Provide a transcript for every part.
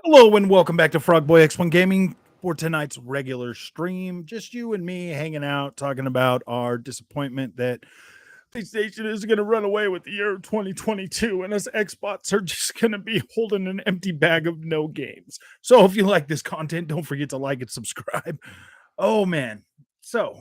Hello and welcome back to Frog Boy X1 Gaming for tonight's regular stream. Just you and me hanging out, talking about our disappointment that PlayStation is going to run away with the year 2022 and us Xbox are just going to be holding an empty bag of no games. So if you like this content, don't forget to like and subscribe. Oh man. So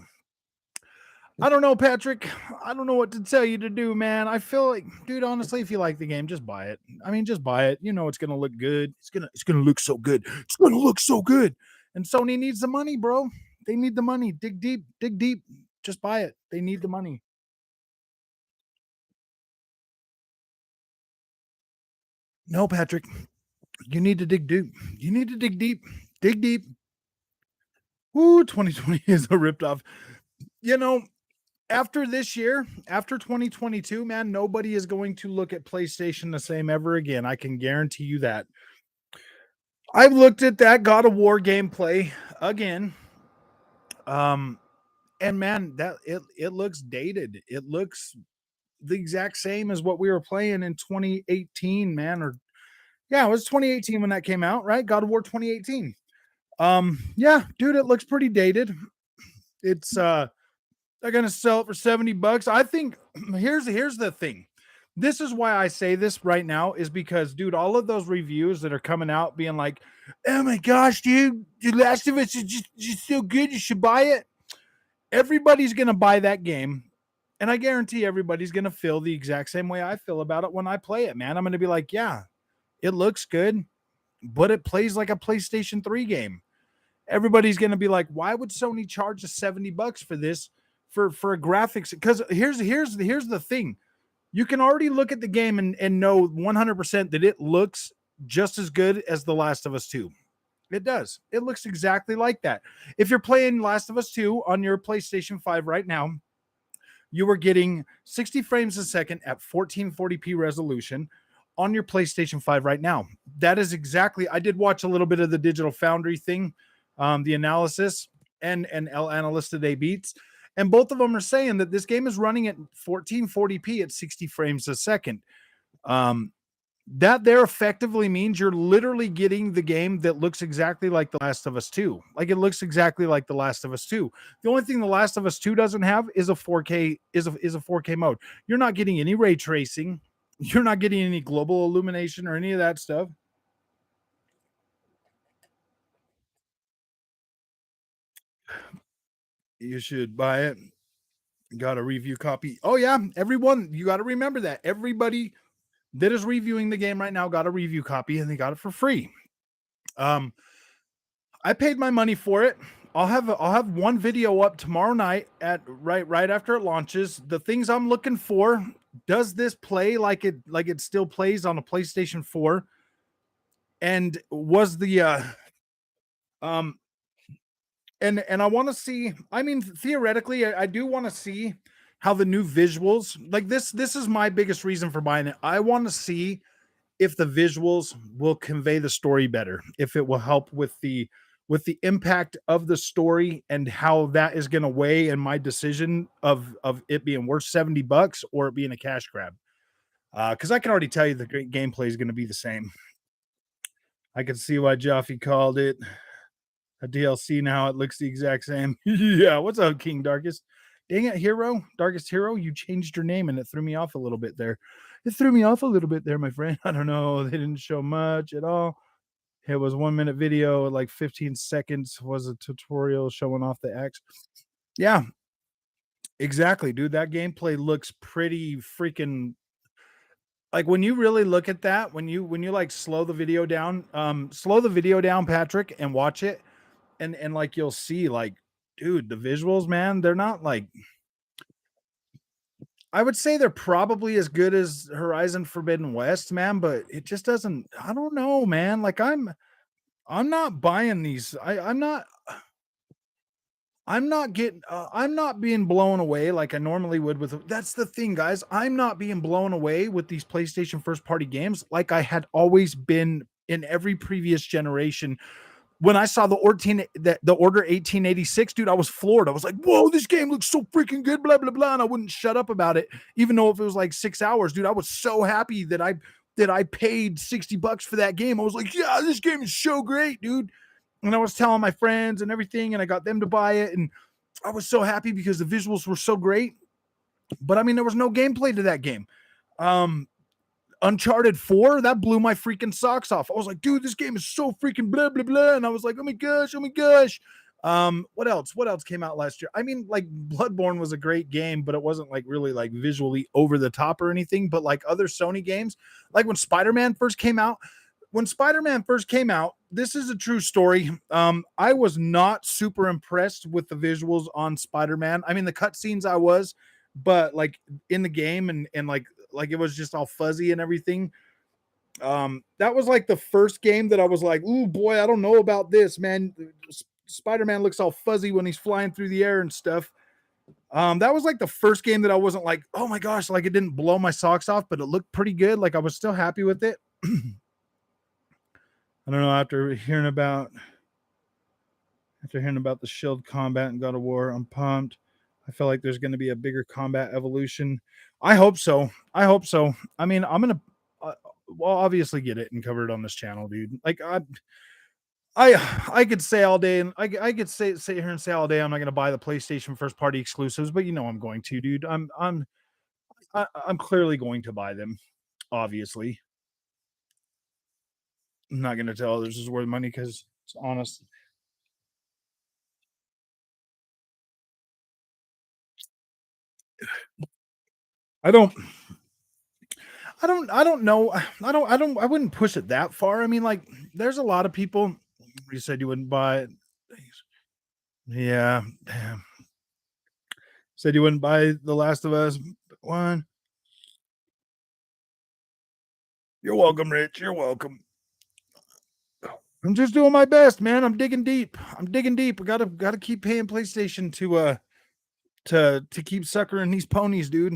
I don't know, Patrick. I don't know what to tell you to do, man. I feel like, dude, honestly, if you like the game, just buy it. I mean, just buy it. You know it's gonna look good. It's gonna look so good. It's gonna look so good. And Sony needs the money, bro. They need the money. Dig deep, dig deep. Just buy it. They need the money. No, Patrick. You need to dig deep. You need to dig deep. Dig deep. Ooh, 2020 is a ripped off. You know, after this year, after 2022, man, nobody is going to look at PlayStation the same ever again. I can guarantee you that. I've looked at that God of War gameplay again. Um, and man, that it looks dated. It looks the exact same as what we were playing in 2018, man. Or yeah, it was 2018 when that came out, right? God of War 2018. Yeah, dude, it looks pretty dated. It's they're gonna sell it for $70. I think here's the thing. This is why I say this right now is because, dude, all of those reviews that are coming out being like, "Oh my gosh, dude, The Last of Us is just so good, you should buy it." Everybody's gonna buy that game, and I guarantee everybody's gonna feel the exact same way I feel about it when I play it. Man, I'm gonna be like, "Yeah, it looks good, but it plays like a PlayStation 3 game." Everybody's going to be like, why would Sony charge us $70 for this for a graphics? Because here's the thing. You can already look at the game and know 100% that it looks just as good as The Last of Us 2. It does. It looks exactly like that. If you're playing Last of Us 2 on your PlayStation 5 right now, you are getting 60 frames a second at 1440p resolution on your PlayStation 5 right now. That is exactly, I did watch a little bit of the Digital Foundry thing, the analysis and Analyst Today Beats. And both of them are saying that this game is running at 1440p at 60 frames a second. That there effectively means you're literally getting the game that looks exactly like The Last of Us 2. Like it looks exactly like The Last of Us 2. The only thing The Last of Us 2 doesn't have is a 4K is a 4K mode. You're not getting any ray tracing. You're not getting any global illumination or any of that stuff. You should buy it. Got a review copy. Oh yeah, everyone, you got to remember that. Everybody that is reviewing the game right now got a review copy and they got it for free. I paid my money for it. I'll have one video up tomorrow night at right after it launches. The things I'm looking for, does this play like it still plays on a PlayStation 4? And was the um and I want to see, I mean theoretically I do want to see how the new visuals, like this is my biggest reason for buying it. I want to see if the visuals will convey the story better, if it will help with the impact of the story and how that is going to weigh in my decision of it being worth $70 or it being a cash grab. Because I can already tell you the great gameplay is going to be the same. I can see why Jaffe called it a DLC now. It looks the exact same. Yeah, what's up, King Darkest? Dang it, Hero, Darkest Hero, you changed your name and it threw me off a little bit there. It threw me off a little bit there, my friend. I don't know. They didn't show much at all. It was 1 minute video, like 15 seconds was a tutorial showing off the X. Yeah, exactly, dude. That gameplay looks pretty freaking, like when you really look at that, when you like slow the video down, Patrick, and watch it, and like you'll see, like, dude, the visuals, man, they're not like, I would say they're probably as good as Horizon Forbidden West, man, but it just doesn't, I don't know, man. Like I'm not buying these. I'm not getting I'm not being blown away like I normally would with, that's the thing, guys. I'm not being blown away with these PlayStation first party games like I had always been in every previous generation. When I saw the Order 1886, dude, I was floored. I was like, whoa, this game looks so freaking good, blah, blah, blah. And I wouldn't shut up about it, even though if it was like 6 hours, dude. I was so happy that that I paid $60 for that game. I was like, yeah, this game is so great, dude. And I was telling my friends and everything, and I got them to buy it. And I was so happy because the visuals were so great. But I mean, there was no gameplay to that game. Uncharted 4, that blew my freaking socks off. I was like, dude, this game is so freaking blah, blah, blah. And I was like, oh my gosh, oh my gosh. What else? What else came out last year? I mean, like Bloodborne was a great game, but it wasn't like really like visually over the top or anything. But like other Sony games, like when Spider-Man first came out, this is a true story. I was not super impressed with the visuals on Spider-Man. I mean, the cutscenes I was, but like in the game and like it was just all fuzzy and everything. That was like the first game that I was like, ooh boy, I don't know about this, man. Spider-Man looks all fuzzy when he's flying through the air and stuff. That was like the first game that I wasn't like, oh my gosh, like it didn't blow my socks off, but it looked pretty good. Like I was still happy with it. I don't know, after hearing about the shield combat and God of War, I'm pumped. I feel like there's going to be a bigger combat evolution. I hope so. I mean, I'm going to well, obviously get it and cover it on this channel, dude. Like I could say all day, and I could sit here and say all day I'm not going to buy the PlayStation first party exclusives, but you know I'm going to, dude. I'm clearly going to buy them. Obviously, I'm not going to tell others this is worth money because it's honest. I don't I don't know. I wouldn't push it that far. I mean, like, there's a lot of people. You said you wouldn't buy it. Yeah. Damn. Said you wouldn't buy The Last of Us one. You're welcome, Rich. You're welcome. I'm just doing my best, man. I'm digging deep. I gotta keep paying PlayStation to keep suckering these ponies, dude.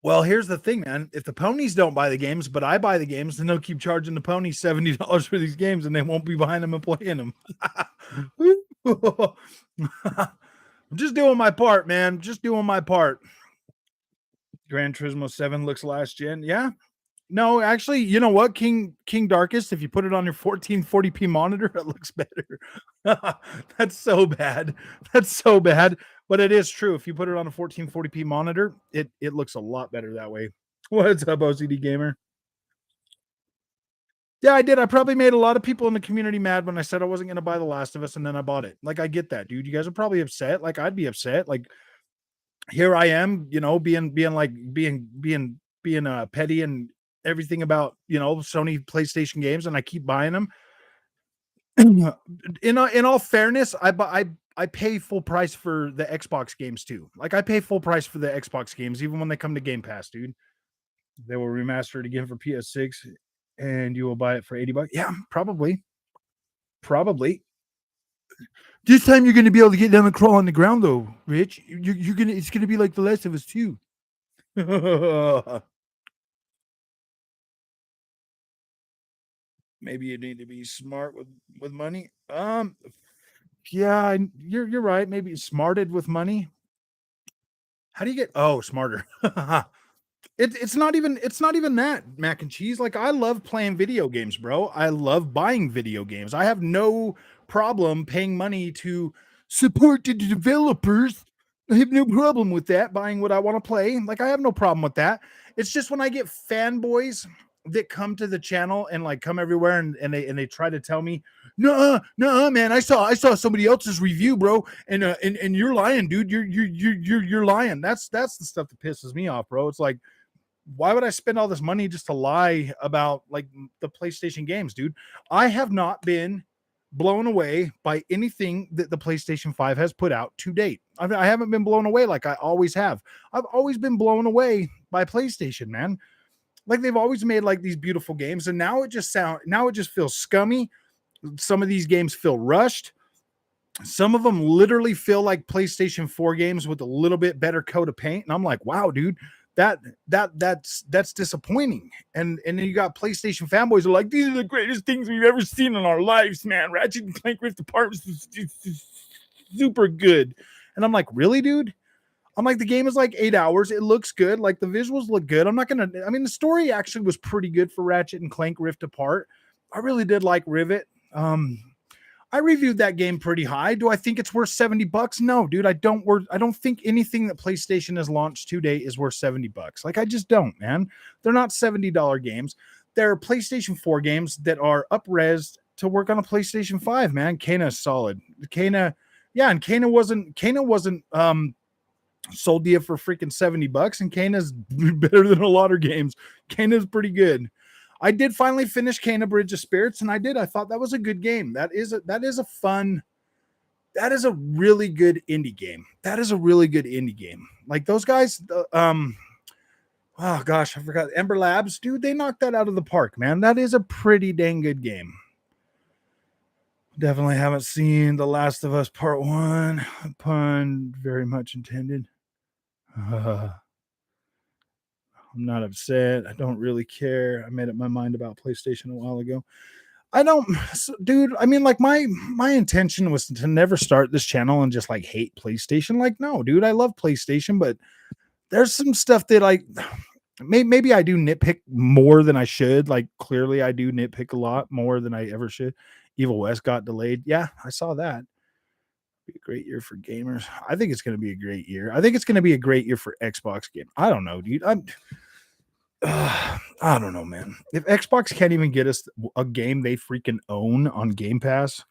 Well, here's the thing, man. If the ponies don't buy the games, but I buy the games, then they'll keep charging the ponies $70 for these games, and they won't be buying them and playing them. I'm just doing my part, man. Just doing my part. Gran Turismo 7 looks last gen. Yeah. No, actually, you know what? King Darkest, if you put it on your 1440p monitor, it looks better. That's so bad. That's so bad. But it is true. If you put it on a 1440p monitor, it looks a lot better that way. What's up, OCD gamer? Yeah, I did. I probably made a lot of people in the community mad when I said I wasn't going to buy The Last of Us, and then I bought it. Like, I get that, dude. You guys are probably upset. Like, I'd be upset. Like, here I am, you know, being petty and everything about, you know, Sony PlayStation games, and I keep buying them. In all fairness, I pay full price for the Xbox games too. Like I pay full price for the Xbox games, even when they come to Game Pass, dude. They will remaster it again for PS6, and you will buy it for $80. Yeah, probably. Probably. This time you're going to be able to get down and crawl on the ground, though, Rich. You're gonna. It's going to be like The Last of Us 2. Maybe you need to be smart with money. Yeah, you're right. Maybe smarted with money. How do you get? Oh, smarter. It's not even that, mac and cheese. Like I love playing video games, bro. I love buying video games. I have no problem paying money to support the developers. I have no problem with that, buying what I want to play. Like I have no problem with that. It's just when I get fanboys that come to the channel and like come everywhere and they try to tell me, no, man, I saw somebody else's review, bro, and you're lying, dude. You're lying. That's the stuff that pisses me off, bro. It's like, why would I spend all this money just to lie about like the PlayStation games, dude? I have not been blown away by anything that the PlayStation 5 has put out to date. I haven't been blown away like I always have. I've always been blown away by PlayStation, man. Like they've always made like these beautiful games, and now it just feels scummy. Some of these games feel rushed. Some of them literally feel like PlayStation 4 games with a little bit better coat of paint, and I'm like, wow, dude, that's disappointing. And then you got PlayStation fanboys who are like, these are the greatest things we've ever seen in our lives, man. Ratchet and Clank Rift Apart is super good. And I'm like, really, dude? I'm like, the game is like 8 hours. It looks good. Like the visuals look good. I'm not gonna. I mean, the story actually was pretty good for Ratchet and Clank Rift Apart. I really did like Rivet. I reviewed that game pretty high. Do I think it's worth $70? No, dude. I don't think anything that PlayStation has launched to date is worth $70. Like I just don't, man. They're not $70 games. They're PlayStation 4 games that are up-resed to work on a PlayStation 5, man. Kana is solid. Kana, yeah, and Kana wasn't sold to you for freaking $70, and Kana's better than a lot of games. Kana's pretty good. I did finally finish Kana Bridge of Spirits, and I did. I thought that was a good game. That is a fun. That is a really good indie game. That is a really good indie game. Like those guys, oh gosh, I forgot Ember Labs, dude. They knocked that out of the park, man. That is a pretty dang good game. Definitely haven't seen The Last of Us Part 1. Pun very much intended. I'm not upset. I don't really care. I made up my mind about PlayStation a while ago. I don't, dude. I mean, like my intention was to never start this channel and just like hate PlayStation. Like, no, dude, I love PlayStation, but there's some stuff that like maybe I do nitpick more than I should. Like, clearly, I do nitpick a lot more than I ever should. Evil West got delayed. Yeah, I saw that. Be a great year for gamers. I think it's going to be a great year. I think it's going to be a great year for Xbox game. I don't know, dude. I don't know, man. If Xbox can't even get us a game they freaking own on Game Pass,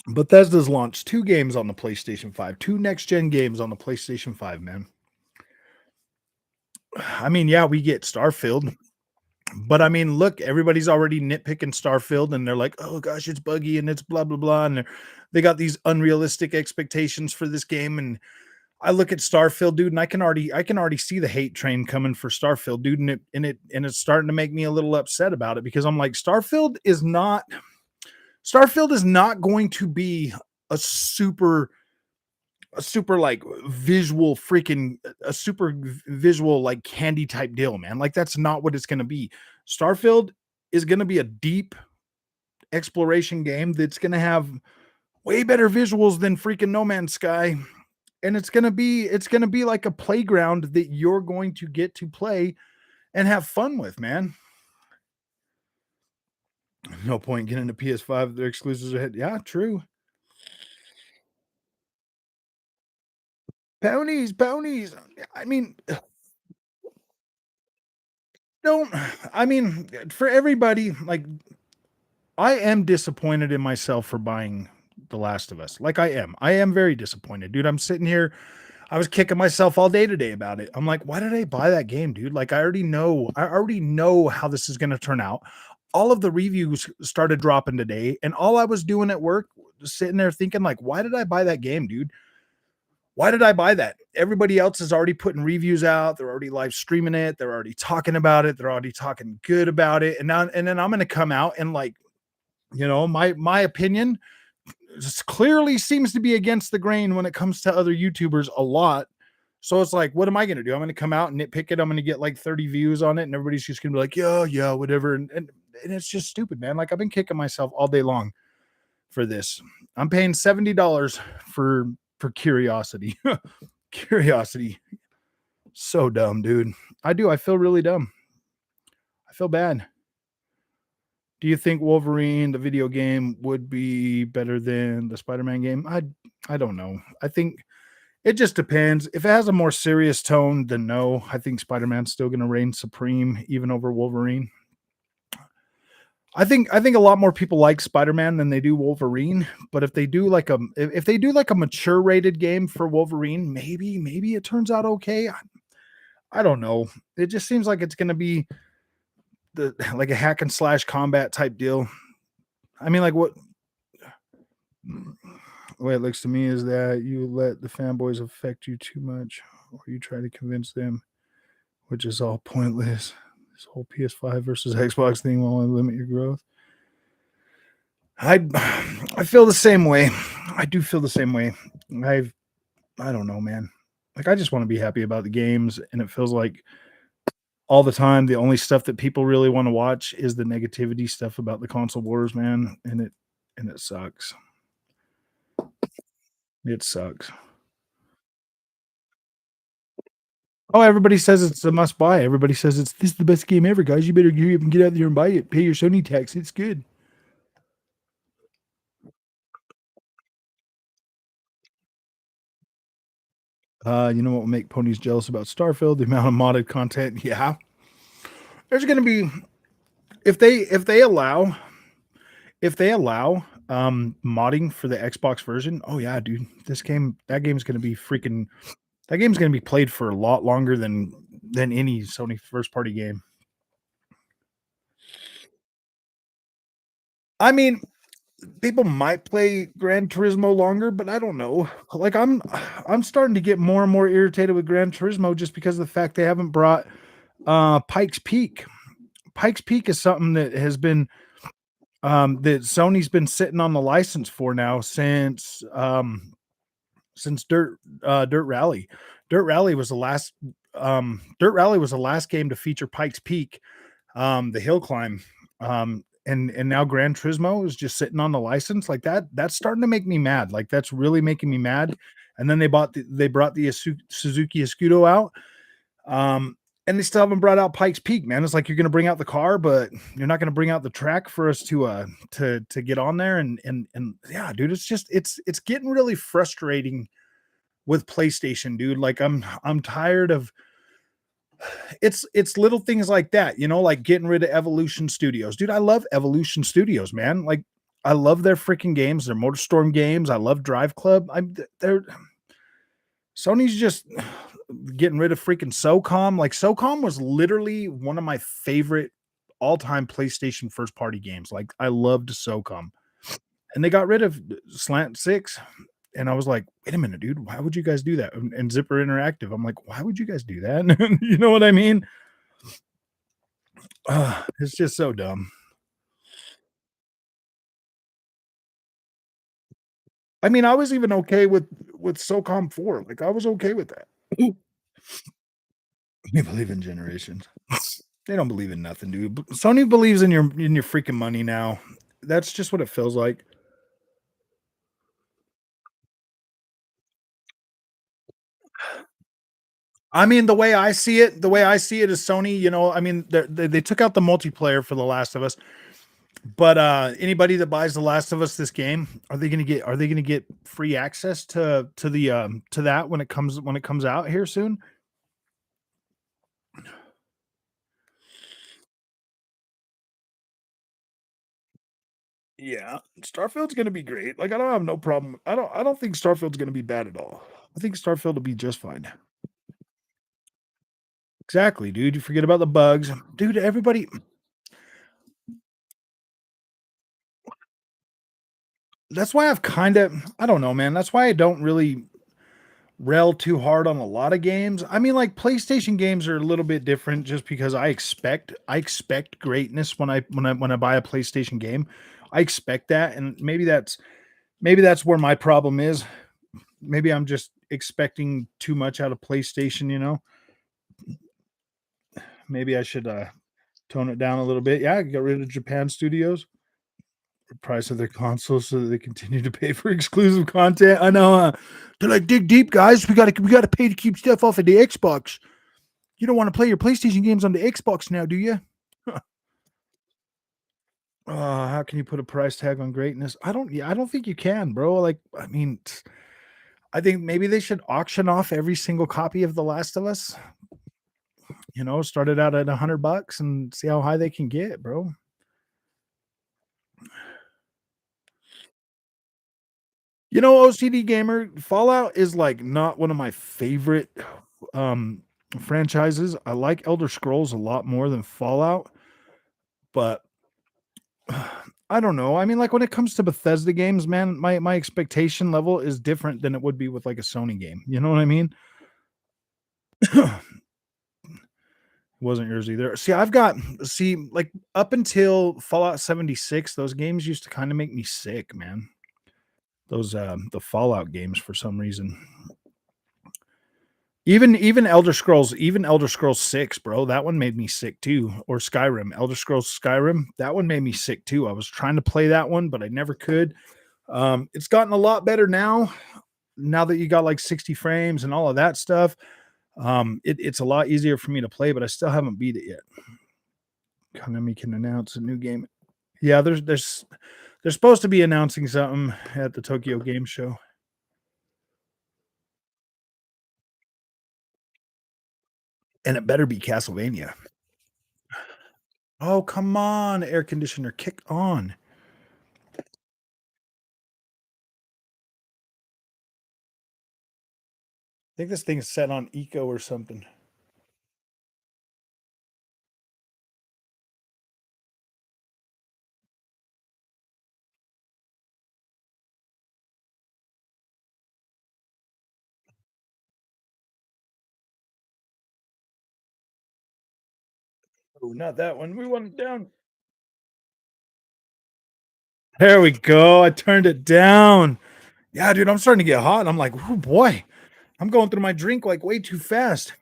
Bethesda's launched 2 games on the PlayStation 5, 2 next-gen games on the PlayStation 5, man. I mean, yeah, we get Starfield, but I mean, look, everybody's already nitpicking Starfield, and they're like, "Oh gosh, it's buggy and it's blah blah blah," and they got these unrealistic expectations for this game. And I look at Starfield, dude, and I can already see the hate train coming for Starfield, dude, and it's starting to make me a little upset about it because I'm like, Starfield is not going to be a super like visual freaking a super visual like candy type deal, man. Like that's not what it's going to be. Starfield is going to be a deep exploration game that's going to have way better visuals than freaking No Man's Sky, and it's going to be like a playground that you're going to get to play and have fun with, man. No point getting a PS5. Their exclusives ahead. Yeah, true. Ponies, ponies. I mean, don't. I mean, for everybody, like I am disappointed in myself for buying The Last of Us. Like I am. I am very disappointed, dude. I'm sitting here. I was kicking myself all day today about it. I'm like, why did I buy that game, dude? Like I already know. I already know how this is going to turn out. All of the reviews started dropping today, and all I was doing at work, sitting there thinking, like, why did I buy that game, dude? Why did I buy that? Everybody else is already putting reviews out. They're already live streaming it. They're already talking about it. They're already talking good about it. And then I'm going to come out and like, my opinion clearly seems to be against the grain when it comes to other YouTubers a lot. So it's like, what am I going to do? I'm going to come out and nitpick it. I'm going to get like 30 views on it, and everybody's just going to be like, yeah, whatever. And it's just stupid, man. Like I've been kicking myself all day long for this. I'm paying $70 for curiosity. Curiosity. So dumb, dude. I feel really dumb. I feel bad. Do you think Wolverine, the video game, would be better than the Spider-Man game? I don't know. I think it just depends. If it has a more serious tone, then no. I think Spider-Man's still going to reign supreme, even over Wolverine. I think a lot more people like Spider-Man than they do Wolverine. But if they do like a mature rated game for Wolverine, maybe it turns out okay. I don't know. It just seems like it's going to be like a hack and slash combat type deal. I mean, like what? The way it looks to me is that you let the fanboys affect you too much, or you try to convince them, which is all pointless. This whole PS5 versus Xbox thing will only limit your growth. I feel the same way. I do feel the same way. I don't know, man. Like I just want to be happy about the games, and it feels like all the time. The only stuff that people really want to watch is the negativity stuff about the console wars, man, and it sucks. It sucks. Oh, everybody says it's a must buy. Everybody says it's this is the best game ever, guys. You better hurry up and get out there and buy it. Pay your Sony tax. It's good. You know what will make ponies jealous about Starfield? The amount of modded content. Yeah, there's going to be if they allow modding for the Xbox version. Oh yeah, dude, that game's going to be freaking that game's going to be played for a lot longer than any Sony first party game. I mean, people might play Gran Turismo longer, but I don't know. Like I'm starting to get more and more irritated with Gran Turismo just because of the fact they haven't brought Pikes Peak. Pikes Peak is something that has been that Sony's been sitting on the license for now since Dirt Rally. Dirt Rally was the last game to feature Pikes Peak, the hill climb. And now Gran Turismo is just sitting on the license like that. That's starting to make me mad. Like that's really making me mad. And then they brought the Suzuki Escudo out. And they still haven't brought out Pikes Peak, man. It's like you're going to bring out the car, but you're not going to bring out the track for us to get on there. And yeah, dude, it's getting really frustrating with PlayStation, dude. Like I'm tired of it's little things like that, like getting rid of Evolution Studios. Dude, I love Evolution Studios, man. Like I love their freaking games, their MotorStorm games. I love Drive Club. They're Sony's just getting rid of freaking SOCOM. Like SOCOM was literally one of my favorite all-time PlayStation first party games. Like I loved SOCOM. And they got rid of Slant 6. And I was like, wait a minute, dude, why would you guys do that? And Zipper Interactive. I'm like, why would you guys do that? You know what I mean? It's just so dumb. I mean, I was even okay with SOCOM 4. Like I was okay with that. They believe in generations. They don't believe in nothing, dude. Sony believes in your freaking money now. That's just what it feels like. I mean, the way I see it is Sony, I mean, they took out the multiplayer for The Last of Us, but anybody that buys The Last of Us this game, are they gonna get free access to that when it comes out here soon? Yeah, Starfield's gonna be great. Like I don't have no problem. I don't think Starfield's gonna be bad at all. I think Starfield will be just fine. Exactly, dude. You forget about the bugs. Dude, everybody that's why I've kind of I don't know, man. That's why I don't really rail too hard on a lot of games. I mean, like PlayStation games are a little bit different just because I expect greatness when I buy a PlayStation game. I expect that, and maybe that's where my problem is. Maybe I'm just expecting too much out of PlayStation. Maybe I should tone it down a little bit. Yeah, get rid of Japan studios, the price of their consoles so that they continue to pay for exclusive content. I know. They're like, dig deep, guys. We gotta pay to keep stuff off of the Xbox. You don't want to play your PlayStation games on the Xbox now, do you? How can you put a price tag on greatness? I don't. Yeah, I don't think you can, bro. Like, I mean, I think maybe they should auction off every single copy of The Last of Us. Start it out at $100 and see how high they can get, bro. OCD gamer, Fallout is like not one of my favorite um franchises. I like Elder Scrolls a lot more than Fallout, but I don't know. I mean, like when it comes to Bethesda games, man, my expectation level is different than it would be with like a Sony game. You know what I mean? Wasn't yours either. See, like up until Fallout 76, those games used to kind of make me sick, man. Those the Fallout games for some reason. Even Elder Scrolls 6, bro, that one made me sick too, or Skyrim, Elder Scrolls Skyrim, that one made me sick too. I was trying to play that one, but I never could. It's gotten a lot better now that you got like 60 frames and all of that stuff. It's a lot easier for me to play, but I still haven't beat it yet. Konami can announce a new game. Yeah, they're supposed to be announcing something at the Tokyo Game Show. And it better be Castlevania. Oh, come on, air conditioner, kick on. I think this thing is set on eco or something. Oh, not that one. We want it down. There we go. I turned it down. Yeah, dude, I'm starting to get hot. And I'm like, oh boy, I'm going through my drink like way too fast.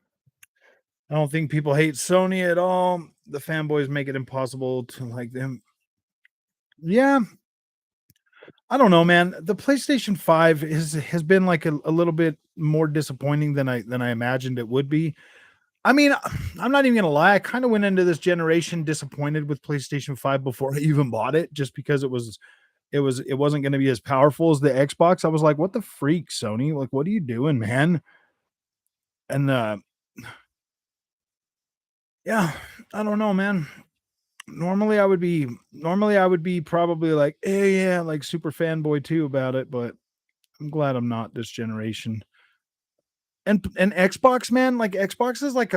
I don't think people hate Sony at all. The fanboys make it impossible to like them. Yeah, I don't know, man. The PlayStation 5 has been like a little bit more disappointing than I imagined it would be. I mean, I'm not even gonna lie. I kind of went into this generation disappointed with PlayStation 5 before I even bought it, just because it wasn't gonna be as powerful as the Xbox. I was like, what the freak, Sony? Like, what are you doing, man? And yeah, I don't know, man. Normally I would be probably like, hey, yeah, like super fanboy too about it, but I'm glad I'm not this generation. And Xbox, man, like Xbox is like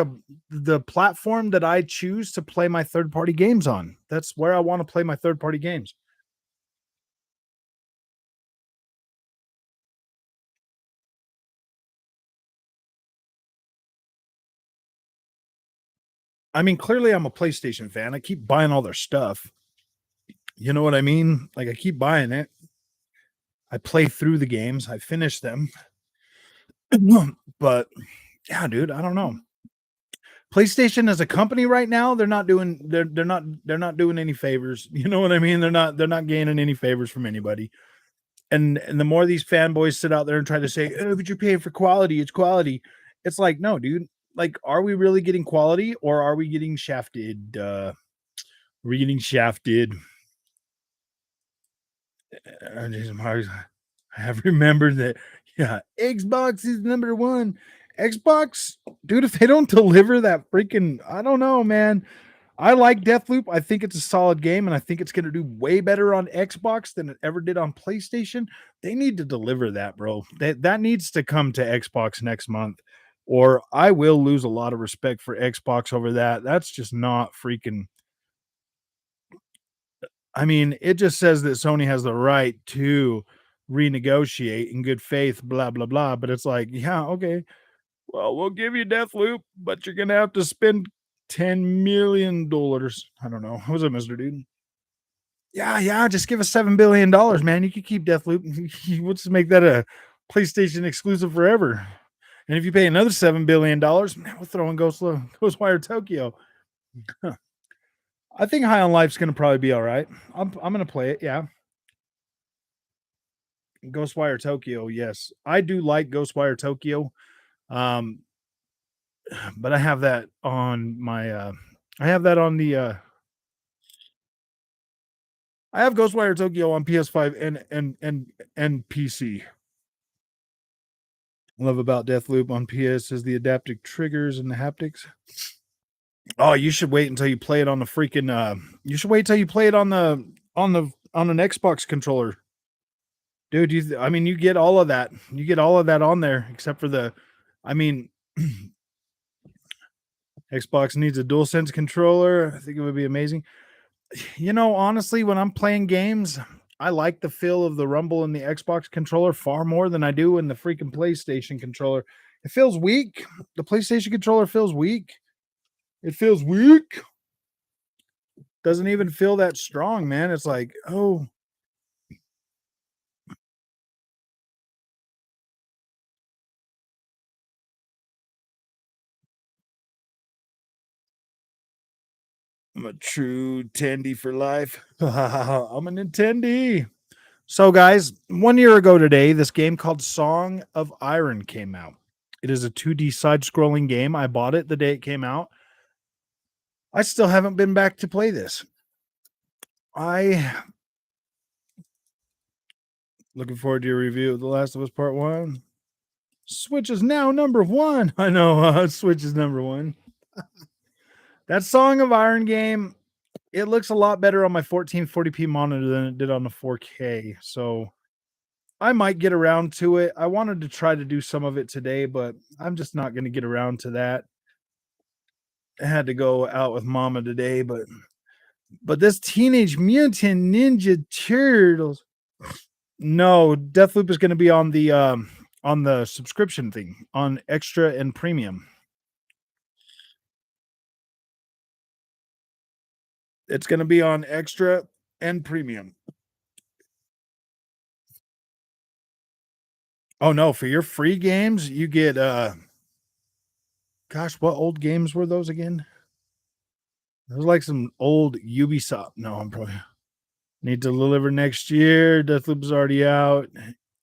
the platform that I choose to play my third party games on. That's where I want to play my third party games. I mean, clearly I'm a PlayStation fan. I keep buying all their stuff. You know what I mean? Like I keep buying it. I play through the games. I finish them. But yeah, dude, I don't know. PlayStation as a company right now, they're not doing any favors. You know what I mean? They're not gaining any favors from anybody. And the more these fanboys sit out there and try to say, "Oh, but you're paying for quality, it's quality." It's like, no, dude. Like, are we really getting quality or are we getting shafted? We're getting shafted. I have remembered that. Yeah, Xbox is number one. Xbox, dude. If they don't deliver that freaking, I don't know, man. I like Deathloop. I think it's a solid game, and I think it's going to do way better on Xbox than it ever did on PlayStation. They need to deliver that, bro. That needs to come to Xbox next month, or I will lose a lot of respect for Xbox over that. That's just not freaking. I mean, it just says that Sony has the right to renegotiate in good faith, blah blah blah. But it's like, yeah, okay, well, we'll give you Deathloop, but you're gonna have to spend $10 million. I don't know. What was it, Mister Dude? Yeah, yeah. Just give us $7 billion, man. You could keep Deathloop. We'll just make that a PlayStation exclusive forever. And if you pay another $7 billion, man, we'll throw in Ghostwire Tokyo. Huh. I think High on Life's gonna probably be all right. I'm gonna play it. Yeah, Ghostwire Tokyo. Yes, I do like Ghostwire Tokyo. Um, but I have that on my. I have that on the. I have Ghostwire Tokyo on PS5 and PC. Love about Deathloop on PS is the adaptive triggers and the haptics. Oh, you should wait until you play it on the freaking. You should wait till you play it on an Xbox controller, dude. I mean, you get all of that. You get all of that on there, except for the. I mean, Xbox needs a DualSense controller. I think it would be amazing. You know, honestly, when I'm playing games, I like the feel of the rumble in the Xbox controller far more than I do in the freaking PlayStation controller. It feels weak. The PlayStation controller feels weak. It feels weak. Doesn't even feel that strong, man. It's like, oh, I'm a true Tendy for life. I'm a Nintendo. So, guys, 1 year ago today, this game called Song of Iron came out. It is a 2D side scrolling game. I bought it the day it came out. I still haven't been back to play this. I looking forward to your review of The Last of Us Part 1. Switch is now number 1. I know, Switch is number 1. That Song of Iron game, it looks a lot better on my 1440p monitor than it did on the 4K. So I might get around to it. I wanted to try to do some of it today, but I'm just not going to get around to that. I had to go out with mama today, but this Teenage Mutant Ninja Turtles. No, Deathloop is going to be on the subscription thing on extra and premium. It's going to be on extra and premium. Oh no, for your free games, you get gosh, what old games were those again? Those like some old Ubisoft. No, I'm probably need to deliver next year. Deathloop is already out.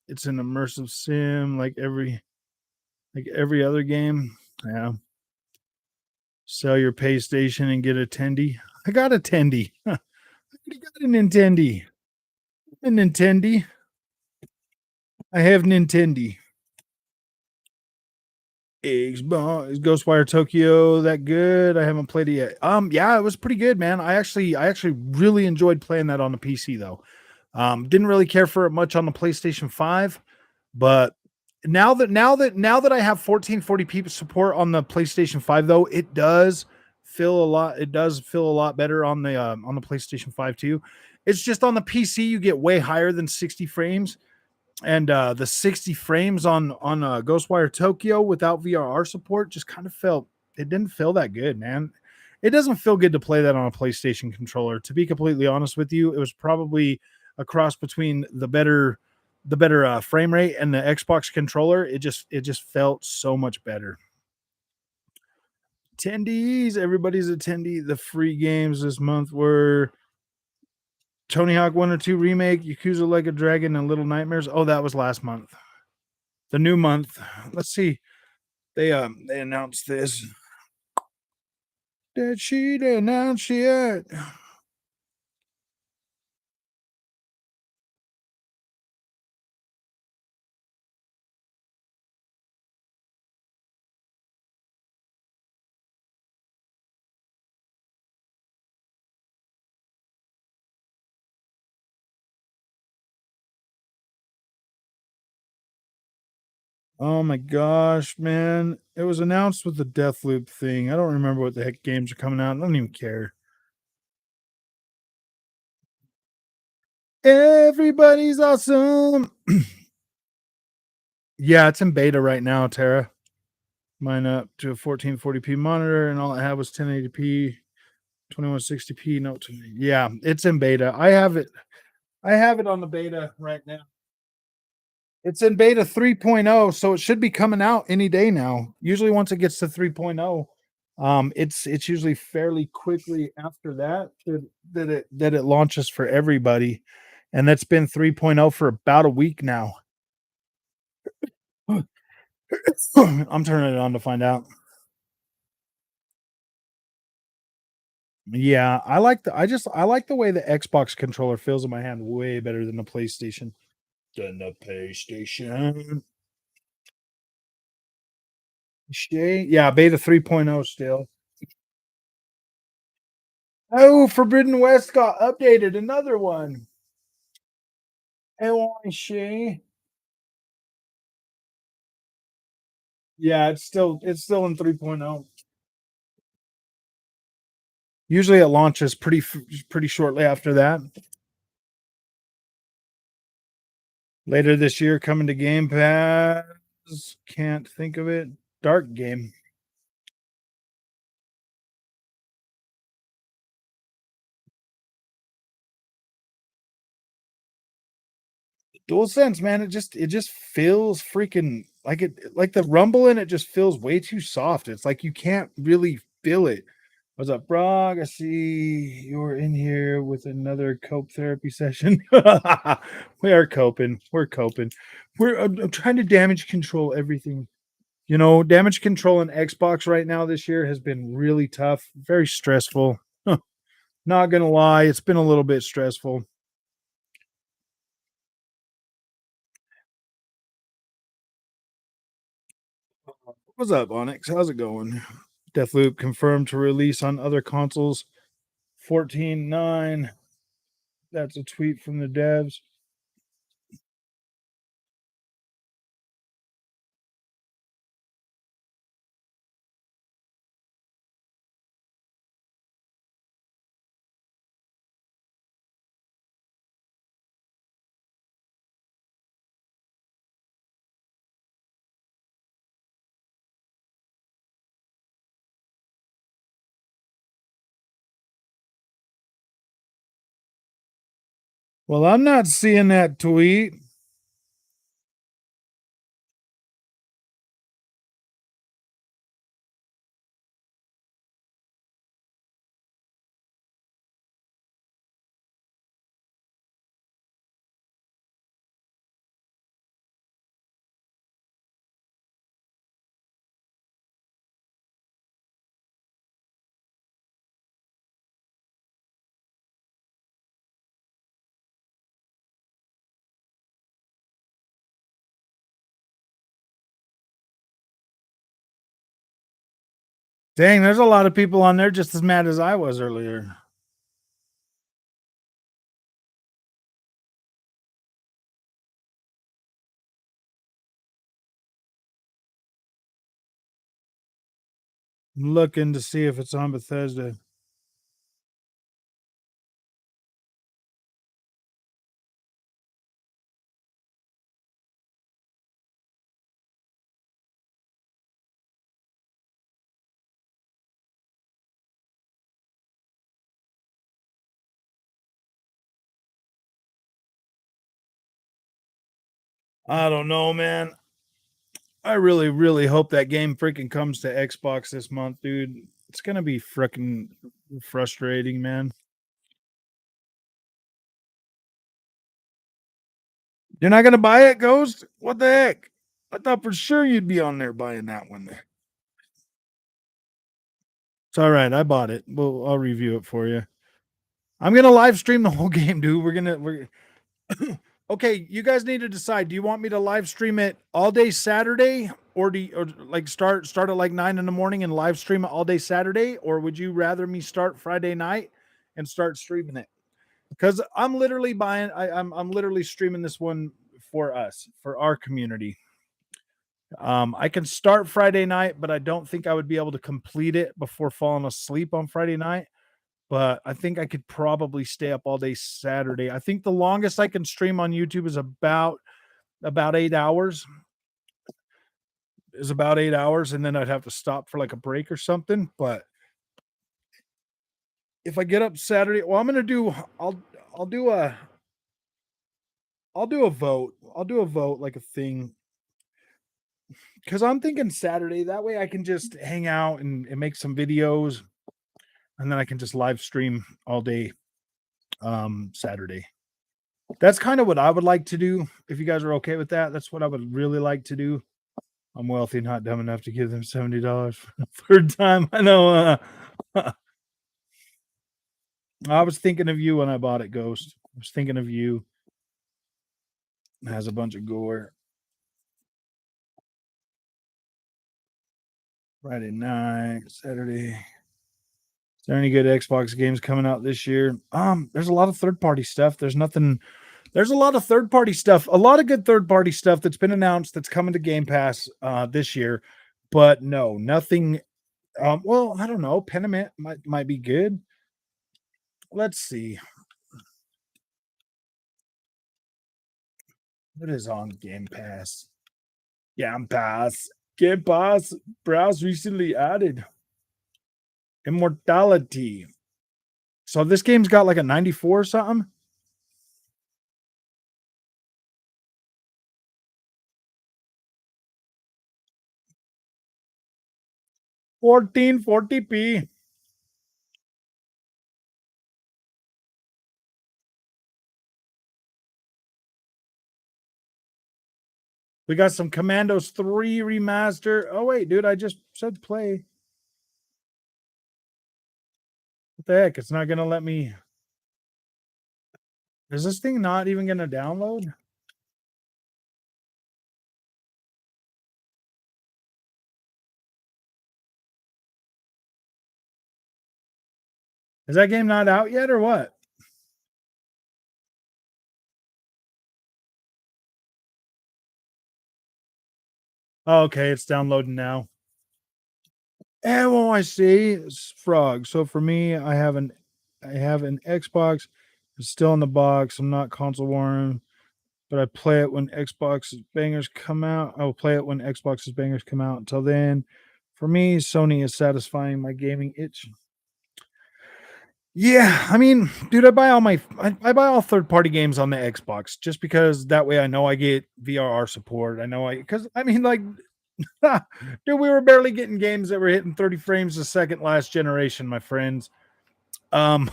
It's an immersive sim like every other game. Yeah. Sell your pay station and get a Tendy. I got a Tendy. I got a Nintendo. A Nintendo. I have Nintendo. Is Ghostwire Tokyo that good? I haven't played it yet. Yeah, it was pretty good, man. I actually really enjoyed playing that on the PC though. Didn't really care for it much on the PlayStation 5, but now that I have 1440p support on the PlayStation 5 though, it does feel a lot better on the PlayStation 5 too. It's just on the PC you get way higher than 60 frames, and the 60 frames on Ghostwire Tokyo without VRR support just kind of it didn't feel that good, man. It doesn't feel good to play that on a PlayStation controller. To be completely honest with you, it was probably a cross between the better frame rate and the Xbox controller. It just felt so much better. Attendees, everybody's attendee. The free games this month were Tony Hawk 1 or 2 remake, Yakuza Like a Dragon, and Little Nightmares. Oh, that was last month. The new month. Let's see. They announced this. Did she announce yet? Oh my gosh, man. It was announced with the Deathloop thing. I don't remember what the heck games are coming out. I don't even care. Everybody's awesome. Yeah, it's in beta right now, Tara. Mine up to a 1440p monitor, and all I had was 1080p, 2160p. No, yeah, it's in beta. I have it. I have it on the beta right now. It's in beta 3.0, so it should be coming out any day now. Usually once it gets to 3.0, it's usually fairly quickly after that it launches for everybody. And that's been 3.0 for about a week now. I'm turning it on to find out. Yeah, I like the way the Xbox controller feels in my hand way better than the PlayStation. Than the PlayStation. Yeah, beta 3.0 still. Oh, Forbidden West got updated. Another one. Oh, she. Yeah, it's still in 3.0. Usually it launches pretty shortly after that. Later this year, coming to Game Pass. Can't think of it. Dark game. Dual sense, man. It just feels freaking like the rumble in it just feels way too soft. It's like you can't really feel it. What's up, Frog? I see you're in here with another cope therapy session. We are coping. We're coping. I'm trying to damage control everything. You know, damage control in Xbox right now this year has been really tough, very stressful. Not gonna lie, it's been a little bit stressful. What's up, Onyx? How's it going? Deathloop confirmed to release on other consoles 14.9. That's a tweet from the devs. Well, I'm not seeing that tweet. Dang, there's a lot of people on there just as mad as I was earlier. I'm looking to see if it's on Bethesda. I don't know, man. I really, really hope that game freaking comes to Xbox this month, dude. It's gonna be freaking frustrating, man. You're not gonna buy it, Ghost? What the heck? I thought for sure you'd be on there buying that one. It's all right. I bought it. I'll review it for you. I'm gonna live stream the whole game, dude. We're okay. You guys need to decide. Do you want me to live stream it all day Saturday, or or like start at like 9 in the morning and live stream it all day Saturday, or would you rather me start Friday night and start streaming it? Because I'm literally buying. I'm literally streaming this one for us, for our community. I can start Friday night, but I don't think I would be able to complete it before falling asleep on Friday night. But I think I could probably stay up all day Saturday. I think the longest I can stream on YouTube is about 8 hours. Is about 8 hours, and then I'd have to stop for like a break or something. But if I get up Saturday, well, I'm gonna do. I'll do a I'll do a vote. I'll do a vote like a thing because I'm thinking Saturday. That way I can just hang out and make some videos, and then I can just live stream all day Saturday. That's kind of what I would like to do. If you guys are okay with that, that's what I would really like to do. I'm wealthy, not dumb enough to give them $70 for the third time. I know. I was thinking of you when I bought it, Ghost. I was thinking of you. It has a bunch of gore. Friday night, Saturday. Is there any good Xbox games coming out this year? There's a lot of third party stuff. There's nothing. There's a lot of third party stuff. A lot of good third party stuff that's been announced that's coming to Game Pass this year. But no, nothing. Well, I don't know. Pentiment might be good. Let's see. What is on Game Pass? Game Pass. Game Pass. Browse recently added Immortality. So this game's got like a 94 or something. 1440p. We got some Commandos 3 remaster. Oh wait, dude, I just said play. What the heck? It's not gonna let me. Is this thing not even gonna download? Is that game not out yet or what? Oh, okay, it's downloading now. And what I see is frog. So for me, I have an Xbox. It's still in the box. I'm not console warm, but I play it when Xbox's bangers come out. I will play it when Xbox's bangers come out. Until then, for me, Sony is satisfying my gaming itch. Yeah, I mean, dude, I buy all third party games on the Xbox just because that way I know I get VRR support. I know I because I mean like dude, we were barely getting games that were hitting 30 frames a second last generation, my friends. Um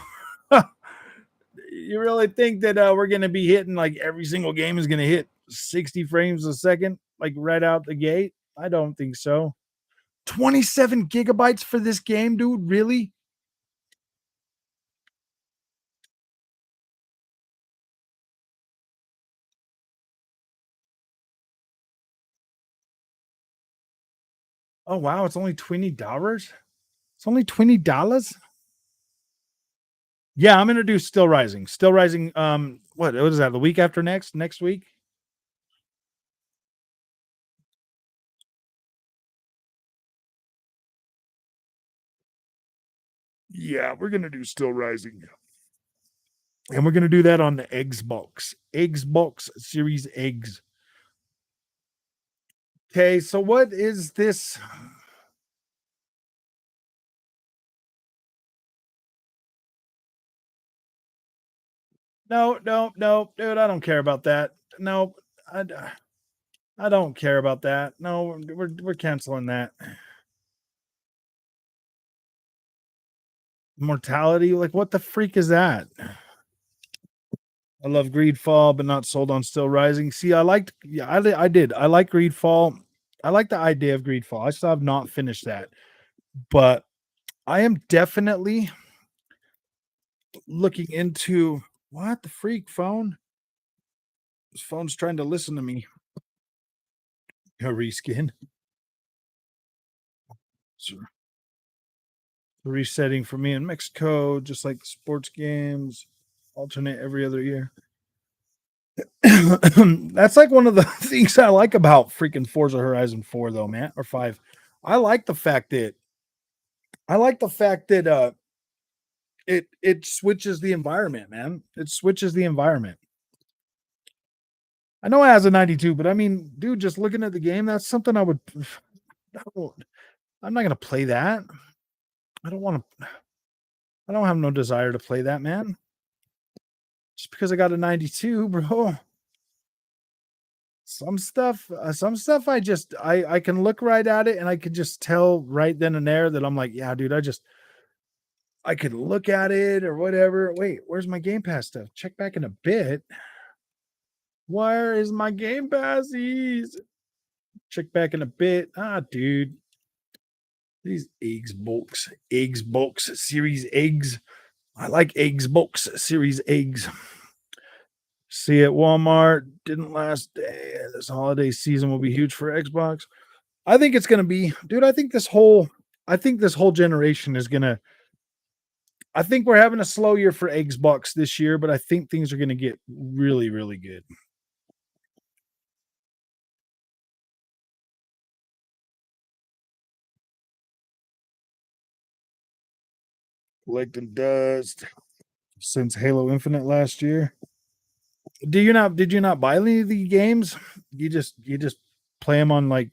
you really think that we're gonna be hitting like every single game is gonna hit 60 frames a second, like right out the gate? I don't think so. 27 gigabytes for this game, dude. Really? Oh wow, it's only $20. It's only $20. Yeah, I'm gonna do Still Rising. Still Rising. What is that? The week after next? Next week? Yeah, we're gonna do Still Rising, and we're gonna do that on the Xbox, Xbox Series X. Okay, so what is this? No, no, no, dude. I don't care about that. No, I, I don't care about that. No, we're canceling that. Mortality, like what the freak is that? I love Greedfall, but not sold on Still Rising. See, yeah, I did. I like Greedfall. I like the idea of Greedfall. I still have not finished that, but I am definitely looking into what the freak phone. This phone's trying to listen to me. A reskin, so resetting for me in Mexico, just like the sports games, alternate every other year. That's like one of the things I like about freaking Forza Horizon 4 though, man, or 5. I like the fact that it switches the environment, man. It switches the environment. I know it has a 92, but I mean, dude, just looking at the game, that's something I would no, I'm not gonna play that. I don't want to I don't have no desire to play that, man. Just because I got a 92, bro. Some stuff I can look right at it and I could just tell right then and there that I'm like, yeah, dude, I could look at it or whatever. Wait, where's my Game Pass stuff? Check back in a bit. Where is my Game Passies? Check back in a bit. Ah, dude. These eggs bulks, series eggs. I like eggs bulks, series eggs. See at Walmart. Didn't last day. This holiday season will be huge for Xbox. I think it's gonna be, dude. I think this whole generation is gonna. I think we're having a slow year for Xbox this year, but I think things are gonna get really, really good. Collecting dust since Halo Infinite last year. Do you not? Did you not buy any of the games? You just play them on like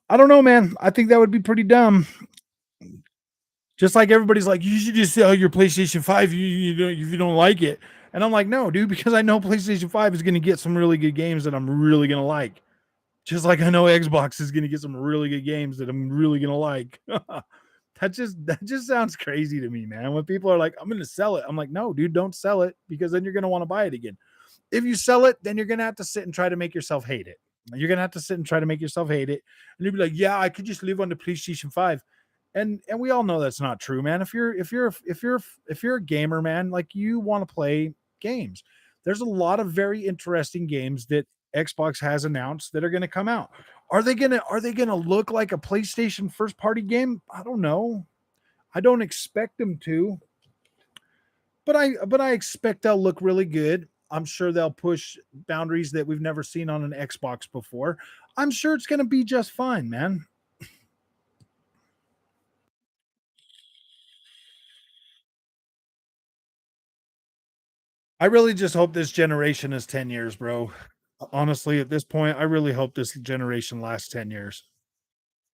I don't know, man. I think that would be pretty dumb. Just like everybody's like, you should just sell your PlayStation 5 if you don't like it. And I'm like, no, dude, because I know PlayStation 5 is going to get some really good games that I'm really going to like. Just like I know Xbox is going to get some really good games that I'm really going to like. That just sounds crazy to me, man. When people are like, I'm going to sell it. I'm like, no, dude, don't sell it because then you're going to want to buy it again. If you sell it, then you're going to have to sit and try to make yourself hate it. You're gonna have to sit and try to make yourself hate it, and you'll be like, "Yeah, I could just live on the PlayStation 5." And we all know that's not true, man. If you're a gamer, man, like you want to play games. There's a lot of very interesting games that Xbox has announced that are going to come out. Are they gonna look like a PlayStation first party game? I don't know. I don't expect them to, but I expect they'll look really good. I'm sure they'll push boundaries that we've never seen on an Xbox before. I'm sure it's going to be just fine, man. I really just hope this generation is 10 years, bro. Honestly, at this point, I really hope this generation lasts 10 years.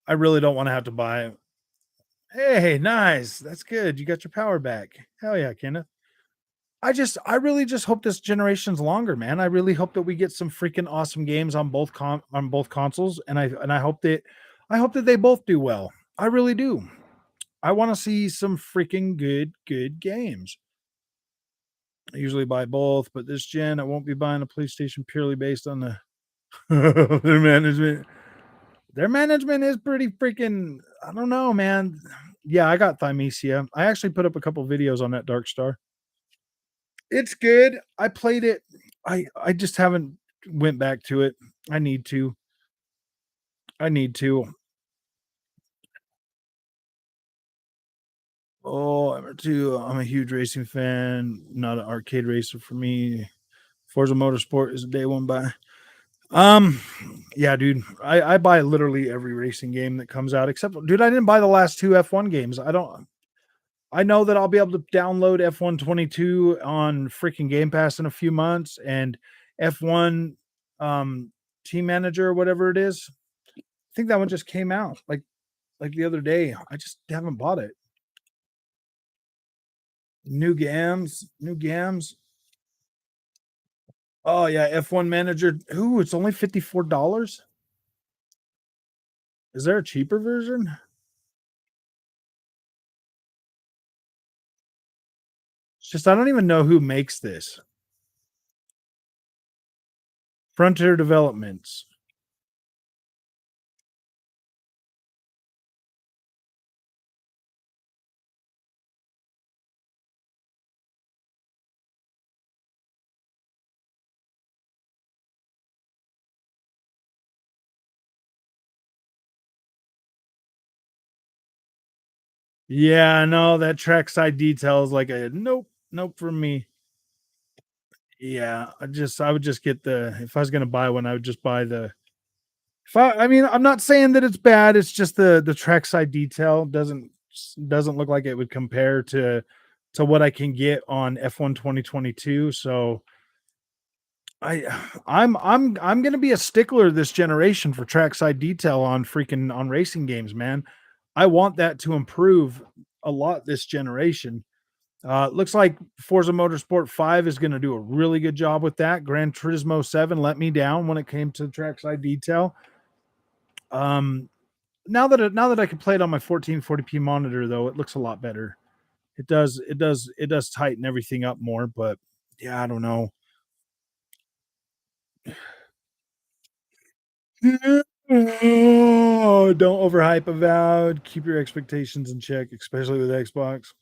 I really don't want to have to buy it. Hey, nice. That's good. You got your power back. Hell yeah, Kenneth. I really just hope this generation's longer, man. I really hope that we get some freaking awesome games on on both consoles, and I hope that they both do well. I really do. I want to see some freaking good games. I usually buy both, but this gen I won't be buying a PlayStation purely based on the their management. Their management is pretty freaking I don't know, man. Yeah, I got Thymesia. I actually put up a couple videos on that Dark Star. It's good. I played it. I just haven't went back to it. I need to. I need to. Oh, I'm a huge racing fan, not an arcade racer for me. Forza Motorsport is a day one buy. Um, yeah, dude. I buy literally every racing game that comes out except dude, I didn't buy the last two F1 games. I know that I'll be able to download F1 22 on freaking Game Pass in a few months and F1 Team Manager, whatever it is. I think that one just came out like the other day. I just haven't bought it. New gams. Oh yeah, F1 Manager. Ooh, it's only $54. Is there a cheaper version? It's just I don't even know who makes this. Frontier Developments. Yeah, no, that trackside detail is like a nope, nope from me. Yeah, I would just get the if I was gonna buy one, I would just buy the if I mean, I'm not saying that it's bad, it's just the trackside detail doesn't look like it would compare to what I can get on F1 2022. So I I'm gonna be a stickler this generation for trackside detail on freaking on racing games, man. I want that to improve a lot this generation. Looks like Forza Motorsport 5 is going to do a really good job with that. Gran Turismo 7 let me down when it came to trackside detail. Um, now that I can play it on my 1440p monitor, though, it looks a lot better. It does tighten everything up more, but yeah, I don't know. Oh, don't overhype Avowed. Keep your expectations in check, especially with Xbox.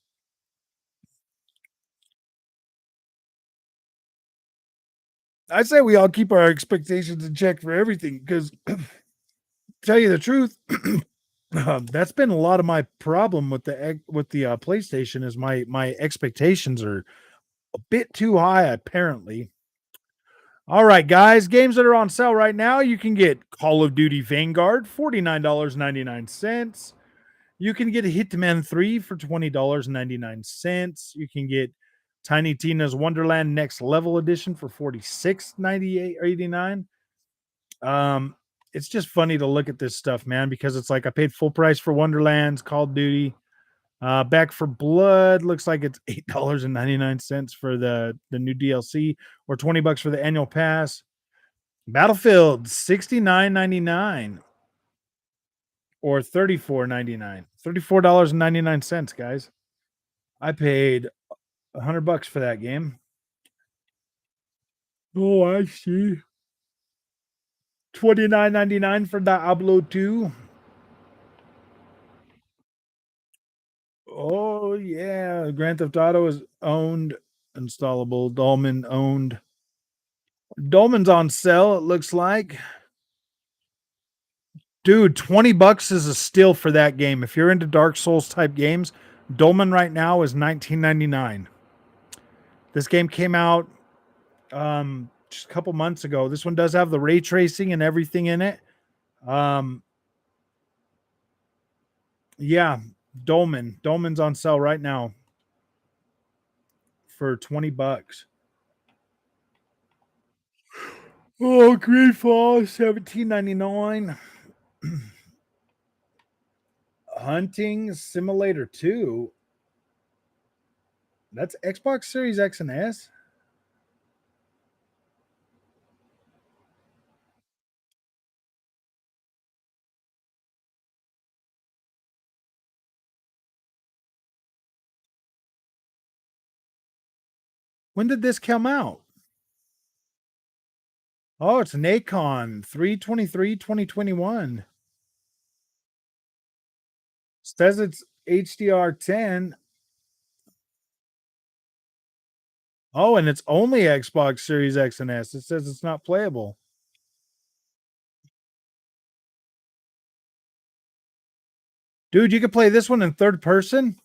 I say we all keep our expectations in check for everything because, tell you the truth, that's been a lot of my problem with the PlayStation is my expectations are a bit too high apparently. All right, guys, games that are on sale right now, you can get Call of Duty Vanguard, $49.99. You can get Hitman 3 for $20.99. You can get Tiny Tina's Wonderland Next Level Edition for 46.98 or 89. Um, it's just funny to look at this stuff, man, because it's like I paid full price for Wonderlands, Call of Duty. Back for Blood looks like it's $8.99 for the new DLC or $20 for the annual pass. Battlefield 69.99 or 34.99. $34.99, guys. I paid $100 for that game. Oh, I see. $29.99 for Diablo 2. Oh yeah, Grand Theft Auto is owned, installable. Dolman owned. Dolman's on sale. It looks like, dude. $20 is a steal for that game. If you're into Dark Souls type games, Dolman right now is $19.99. This game came out just a couple months ago. This one does have the ray tracing and everything in it. Um, yeah, Dolman's on sale right now for $20. Oh, Greedfall, $17.99. Hunting Simulator 2. That's Xbox Series X and S. When did this come out? Oh, it's an Acon 323 2021. Says it's HDR10. Oh, and it's only Xbox Series X and S. It says it's not playable. Dude, you can play this one in third person?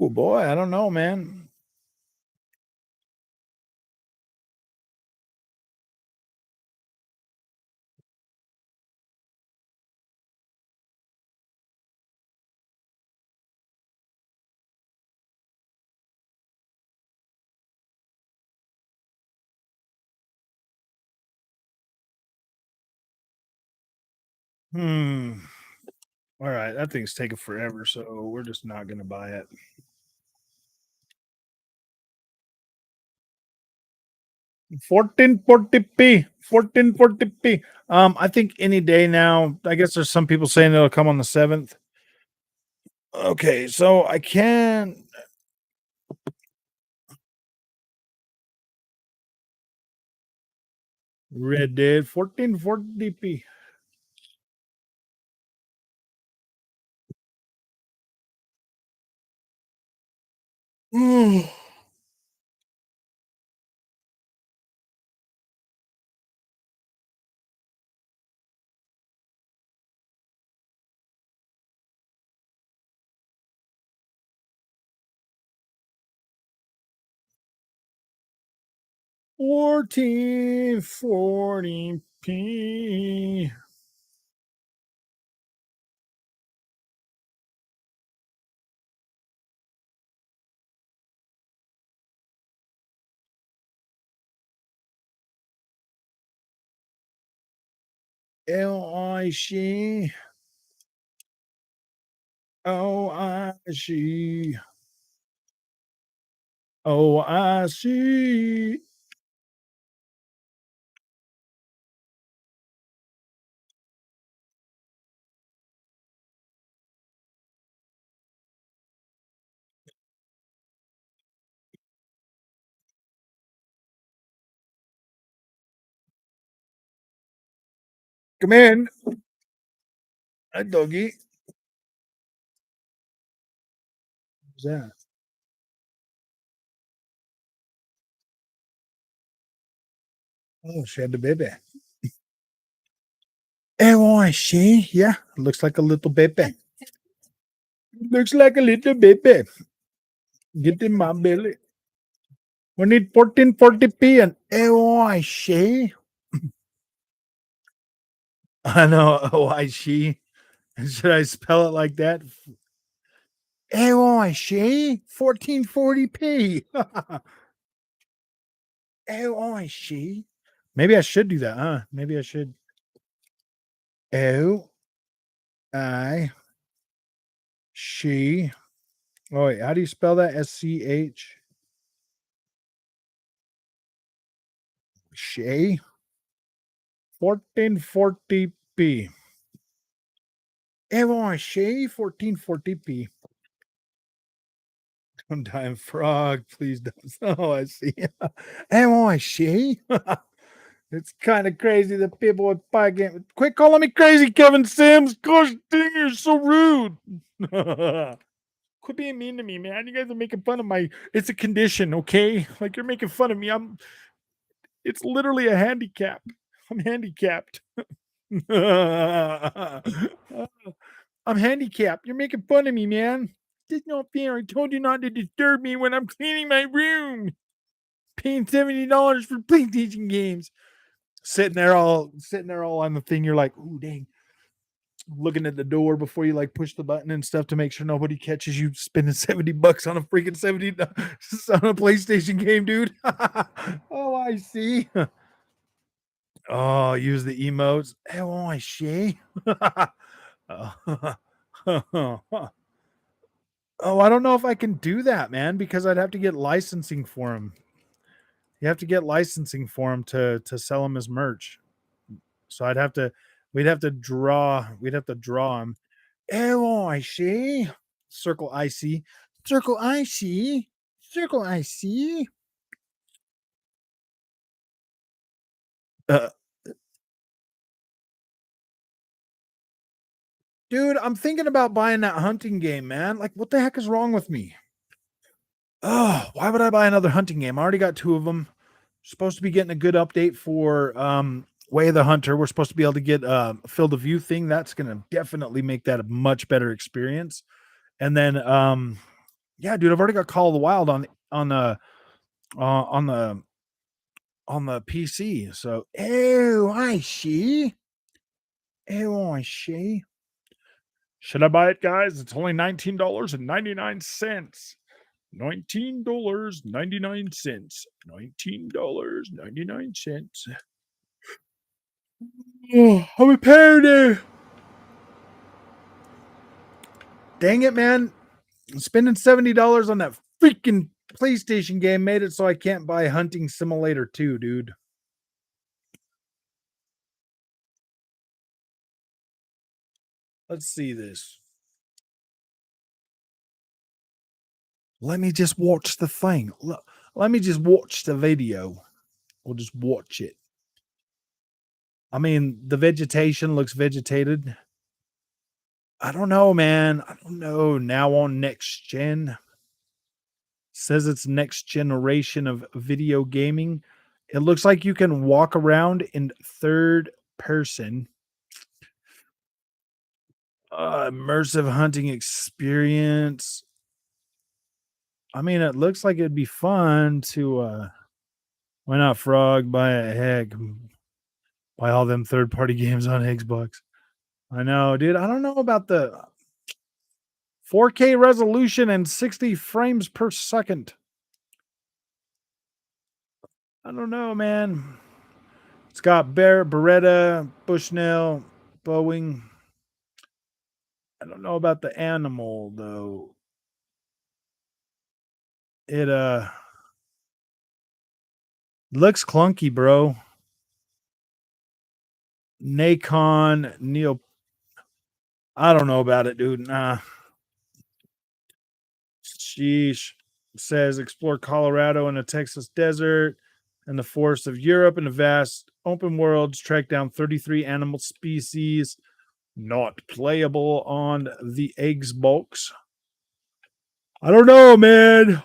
Oh boy, I don't know, man. Hmm. All right, that thing's taking forever, so we're just not gonna buy it. 1440p. 1440p. I think any day now. I guess there's some people saying it'll come on the 7th. Okay, so I can Red Dead 1440p. Mm. 1440p. L-I-C. O-I-C. O-I-C. Come in. Hi, doggy. What's that? Oh, she had the baby. L-I-C. Yeah, looks like a little baby. Looks like a little baby. Get in my belly. We need 1440p and LIC. I know. Oh, I she. Should I spell it like that? Oh, I she. 1440p. Oh, I she. Maybe I should do that, huh? Maybe I should. Oh, I she. Oh wait, how do you spell that? SCH. She. 1440p. Oh, I she. 1440p. Sometime frog, please don't. Oh, I see. Oh, I see. It's kind of crazy that people would buy game. Quit calling me crazy, Kevin Sims. Gosh dang, you're so rude. Quit being mean to me, man. You guys are making fun of my. It's a condition, okay? Like you're making fun of me. It's literally a handicap. I'm handicapped. I'm handicapped. You're making fun of me, man. It's not fair. I told you not to disturb me when I'm cleaning my room. Paying $70 for PlayStation games. Sitting there all on the thing. You're like, ooh, dang. Looking at the door before you like push the button and stuff to make sure nobody catches you spending $70 on a freaking 70 on a PlayStation game, dude. Oh, I see. Oh, use the emotes. Oh, I see. Oh, I don't know if I can do that, man, because I'd have to get licensing for him. You have to get licensing for him to sell him as merch. So we'd have to draw him. Oh, I see. Circle I see. Circle I see. Circle I see. Uh, dude, I'm thinking about buying that hunting game, man. Like, what the heck is wrong with me? Oh, why would I buy another hunting game? I already got two of them. Supposed to be getting a good update for Way of the Hunter. We're supposed to be able to get field of view thing. That's gonna definitely make that a much better experience. And then yeah, dude, I've already got Call of the Wild on the PC. So oh, I see. Oh, I see. Should I buy it, guys? It's only $19.99. $19.99. $19.99. Oh, I'm a parody. Dang it, man. Spending $70 on that freaking PlayStation game made it so I can't buy Hunting Simulator 2, dude. Let's see this. Let me just watch the thing. Let me just watch the video. We'll just watch it. I mean, the vegetation looks vegetated. I don't know, man. I don't know. Now on next gen. Says it's next generation of video gaming. It looks like you can walk around in third person. Immersive hunting experience. I mean, it looks like it'd be fun to why not frog buy a heck buy all them third party games on Xbox. I know, dude. I don't know about the 4K resolution and 60 frames per second. I don't know, man. It's got Beretta, Bushnell, Boeing. I don't know about the animal though. It looks clunky, bro. Nacon Neo. I don't know about it, dude. Nah. Sheesh. Says explore Colorado and the Texas desert and the forests of Europe and the vast open worlds. Track down 33 animal species. Not playable on the Xbox. I don't know, man.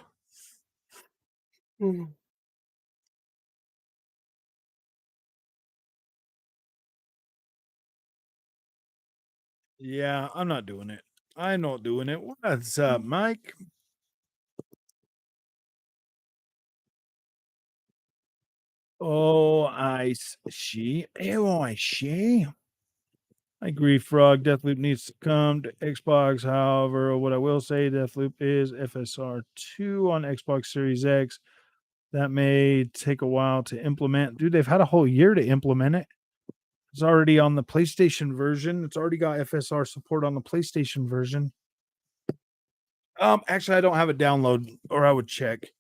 Yeah, I'm not doing it. I'm not doing it. What's up, Mike? Oh, I see. Oh, I see. I agree, Frog. Deathloop needs to come to Xbox. However, what I will say, Deathloop is FSR2 on Xbox Series X. That may take a while to implement. Dude, they've had a whole year to implement it. It's already on the PlayStation version. It's already got FSR support on the PlayStation version. Actually, I don't have it downloaded, or I would check.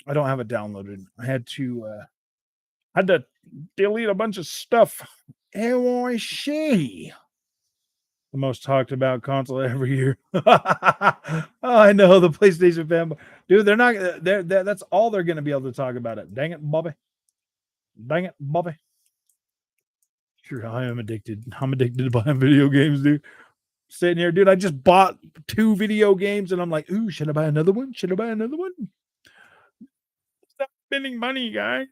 I don't have it downloaded. I had to delete a bunch of stuff. Oh, I see. The most talked about console every year. Oh, I know the PlayStation fan, dude. They're not. That's all they're going to be able to talk about it. Dang it, Bobby. Dang it, Bobby. Sure, I am addicted. I'm addicted to buying video games, dude. Sitting here, dude. I just bought 2 video games, and I'm like, ooh, should I buy another one? Should I buy another one? Stop spending money, guys.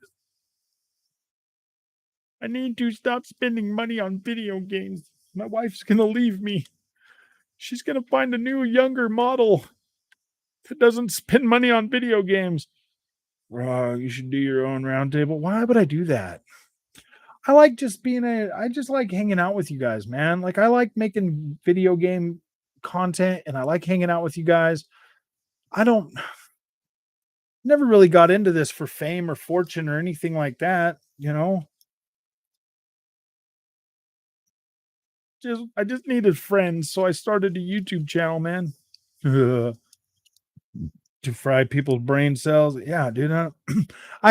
I need to stop spending money on video games. My wife's gonna leave me. She's gonna find a new, younger model that doesn't spend money on video games. You should do your own roundtable. Why would I do that? I like just I just like hanging out with you guys, man. Like, I like making video game content and I like hanging out with you guys. I don't never really got into this for fame or fortune or anything like that, you know? I just needed friends, so I started a YouTube channel, man. To fry people's brain cells. Yeah, dude. I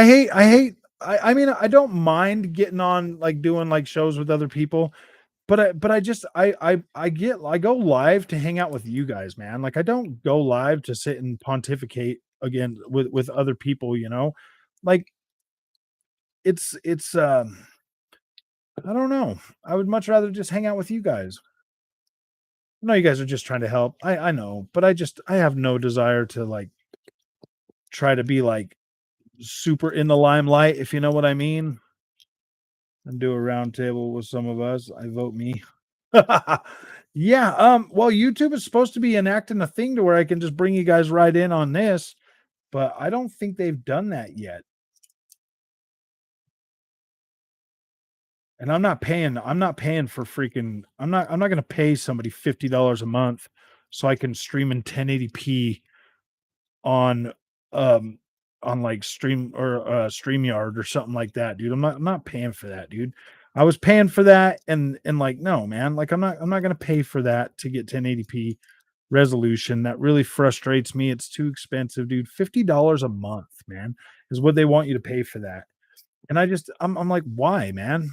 mean, I don't mind getting on, like, doing like shows with other people, but I just I go live to hang out with you guys, man. Like, I don't go live to sit and pontificate again with other people, you know? Like, it's I don't know. I would much rather just hang out with you guys. I know you guys are just trying to help. I know, but I have no desire to, like, try to be like super in the limelight, if you know what I mean. And do a round table with some of us. I vote me. Yeah. Well, YouTube is supposed to be enacting a thing to where I can just bring you guys right in on this, but I don't think they've done that yet. And I'm not paying for freaking I'm not gonna pay somebody $50 a month so I can stream in 1080p on um like StreamYard or something like that, dude. I'm not paying for that, dude. I was paying for that and like, no, man. Like, I'm not gonna pay for that to get 1080p resolution. That really frustrates me. It's too expensive, dude. $50 a month, man, is what they want you to pay for that. And I'm like, why, man?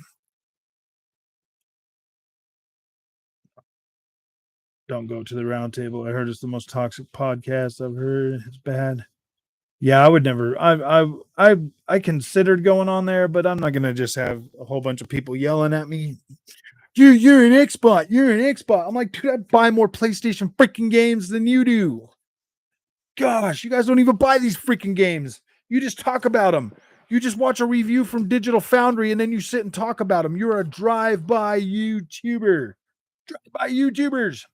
Don't go to the round table. I heard it's the most toxic podcast I've heard. It's bad. Yeah, I would never. I considered going on there, but I'm not gonna just have a whole bunch of people yelling at me. You're an Xbot. You're an Xbot. I'm like, dude, I buy more PlayStation freaking games than you do. Gosh, you guys don't even buy these freaking games. You just talk about them. You just watch a review from Digital Foundry and then you sit and talk about them. You're a drive-by YouTuber. Drive-by YouTubers.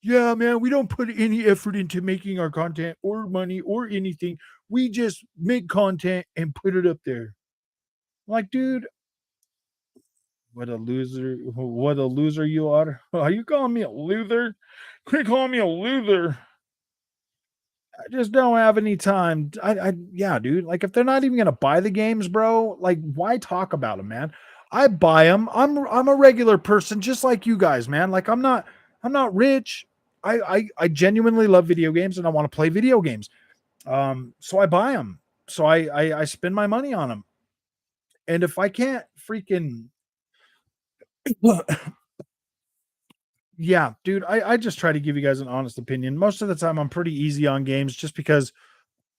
Yeah, man, we don't put any effort into making our content or money or anything. We just make content and put it up there. Like, dude, what a loser. What a loser you are. Are you calling me a loser? Quit calling me a loser. I just don't have any time. Yeah, dude. Like, if they're not even gonna buy the games, bro, like, why talk about them, man? I buy them. I'm a regular person, just like you guys, man. Like, I'm not rich. I genuinely love video games and I want to play video games. So I buy them. So I spend my money on them. And if I can't freaking yeah, dude, I just try to give you guys an honest opinion. Most of the time I'm pretty easy on games just because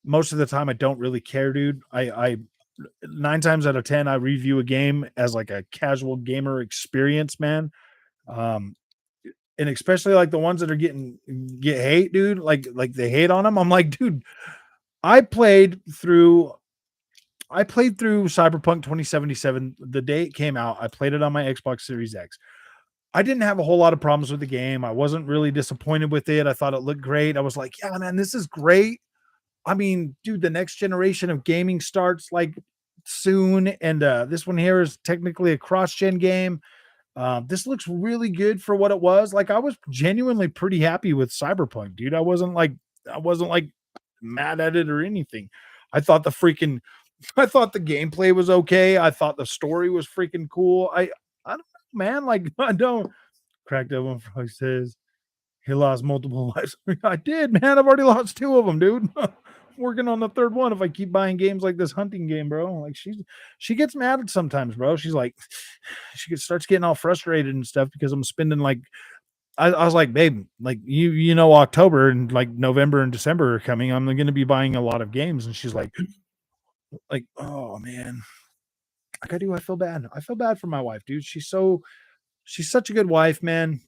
most of the time I don't really care, dude. I 9 times out of 10 I review a game as like a casual gamer experience, man. Um and especially like the ones that are get hate, dude. Like they hate on them. I'm like, dude, I played through Cyberpunk 2077 the day it came out. I played it on my Xbox Series X. I didn't have a whole lot of problems with the game. I wasn't really disappointed with it. I thought it looked great. I was like, yeah, man, this is great. I mean, dude, the next generation of gaming starts like soon, and this one here is technically a cross-gen game. This looks really good for what it was. Like I was genuinely pretty happy with Cyberpunk, dude. I wasn't like mad at it or anything. I thought the freaking I thought the gameplay was okay. I thought the story was freaking cool. I don't know, man. Like I don't cracked that one frog says he lost multiple lives. I did, man. I've already lost two of them, dude. Working on the third one if I keep buying games like this hunting game, bro. Like she gets mad sometimes, bro. She's like starts getting all frustrated and stuff because I'm spending like I was like, babe, like you know October and like November and December are coming. I'm gonna be buying a lot of games. And she's like, oh man. Like I do, I feel bad. I feel bad for my wife, dude. She's such a good wife, man.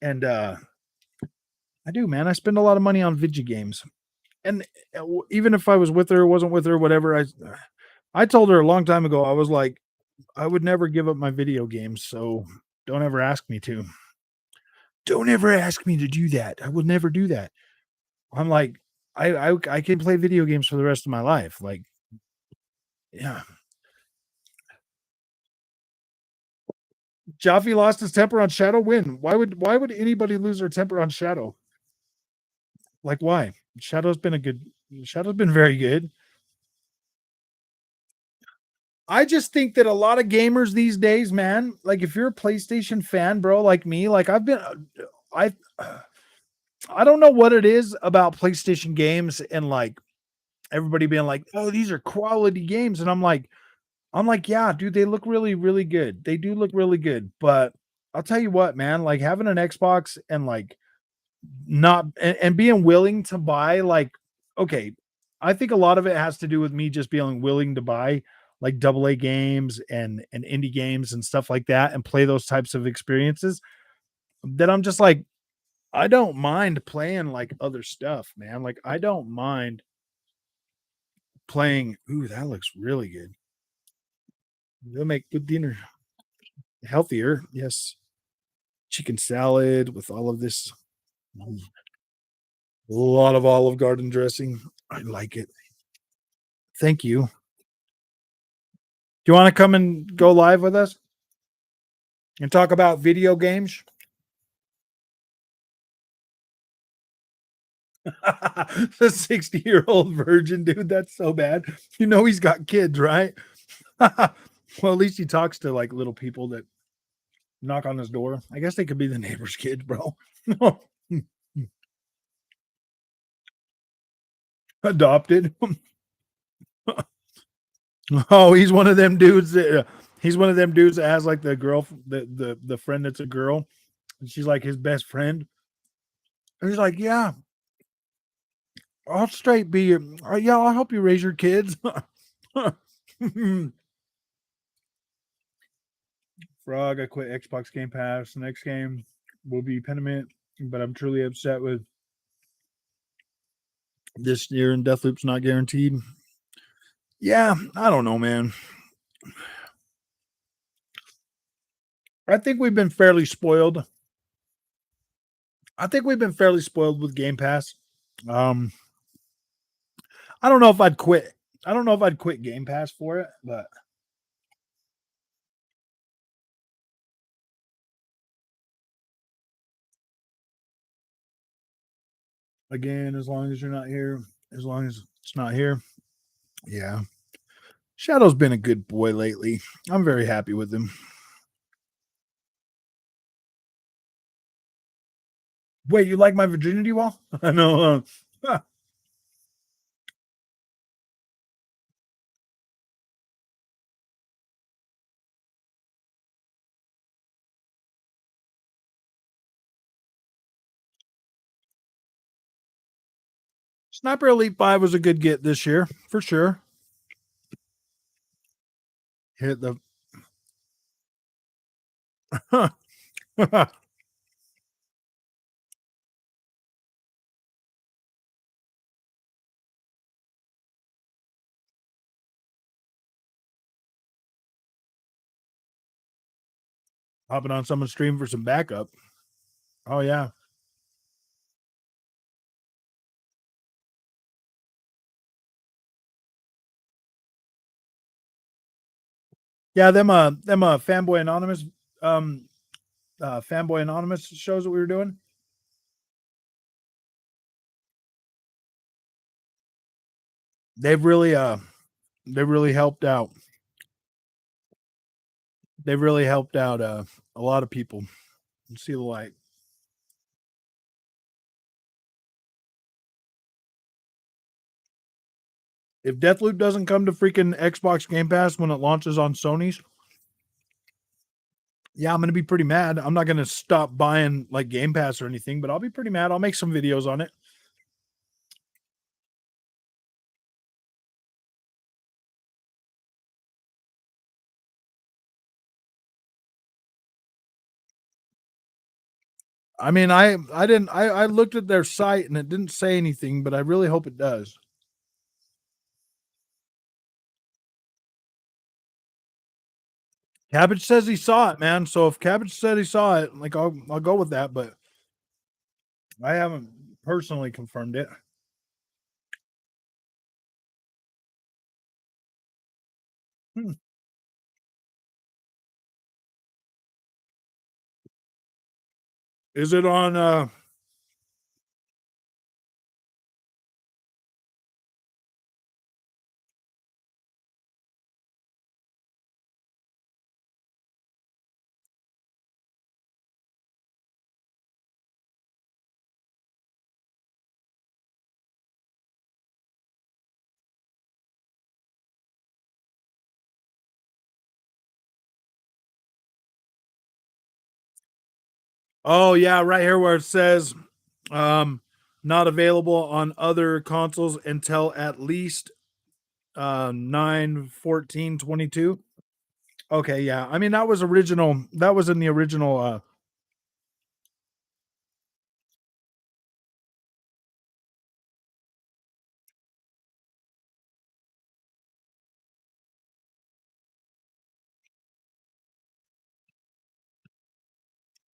And I do, man. I spend a lot of money on video games. And even if I was with her, wasn't with her, whatever, I told her a long time ago, I was like, I would never give up my video games, so don't ever ask me to. Don't ever ask me to do that. I will never do that. I'm like, I can play video games for the rest of my life. Like, yeah. Jaffe lost his temper on Shadow. Win. Why would anybody lose their temper on Shadow? Like why? Shadow's been very good. I just think that a lot of gamers these days, man, like if you're a PlayStation fan, bro, like me, like I I don't know what it is about PlayStation games and like everybody being like, "Oh, these are quality games." And I'm like, "Yeah, dude, they look really really good. They do look really good." But I'll tell you what, man, like having an Xbox and like not and being willing to buy like okay, I think a lot of it has to do with me just being willing to buy like double A games and indie games and stuff like that and play those types of experiences that I'm just like I don't mind playing like other stuff, man. Like I don't mind playing. Ooh, that looks really good. They'll make good dinner. Healthier, yes. Chicken salad with all of this. A lot of Olive Garden dressing. I like it. Thank you. Do you want to come and go live with us and talk about video games? The 60-year-old virgin, dude. That's so bad. You know he's got kids, right? Well, at least he talks to like little people that knock on his door. I guess they could be the neighbor's kids, bro. Adopted. Oh, he's one of them dudes that has like the girl, the friend that's a girl, and she's like his best friend. And he's like, yeah, I'll straight be your, yeah, I'll help you raise your kids. Frog, I quit Xbox Game Pass. The next game will be Pentiment, but I'm truly upset with this year and Deathloop's not guaranteed. Yeah, I don't know, man. I think we've been fairly spoiled. I think we've been fairly spoiled with Game Pass. Um, I don't know if I'd quit. I don't know if I'd quit Game Pass for it, but again, as long as you're not here, as long as it's not here, yeah. Shadow's been a good boy lately. I'm very happy with him. Wait, you like my virginity wall? I know. Sniper Elite 5 was a good get this year, for sure. Hit the hopping on someone's stream for some backup. Oh yeah. Yeah, them fanboy anonymous Fanboy Anonymous shows that we were doing. They've really helped out. They've really helped out a lot of people see the light. If Deathloop doesn't come to freaking Xbox Game Pass when it launches on Sony's, yeah, I'm gonna be pretty mad. I'm not gonna stop buying like Game Pass or anything, but I'll be pretty mad. I'll make some videos on it. I mean, I looked at their site and it didn't say anything, but I really hope it does. Cabbage says he saw it, man. So if Cabbage said he saw it, like I'll go with that, but I haven't personally confirmed it. Hmm. Is it on Oh yeah, right here where it says not available on other consoles until at least 9/14/22. Okay, yeah. I mean that was original. That was in the original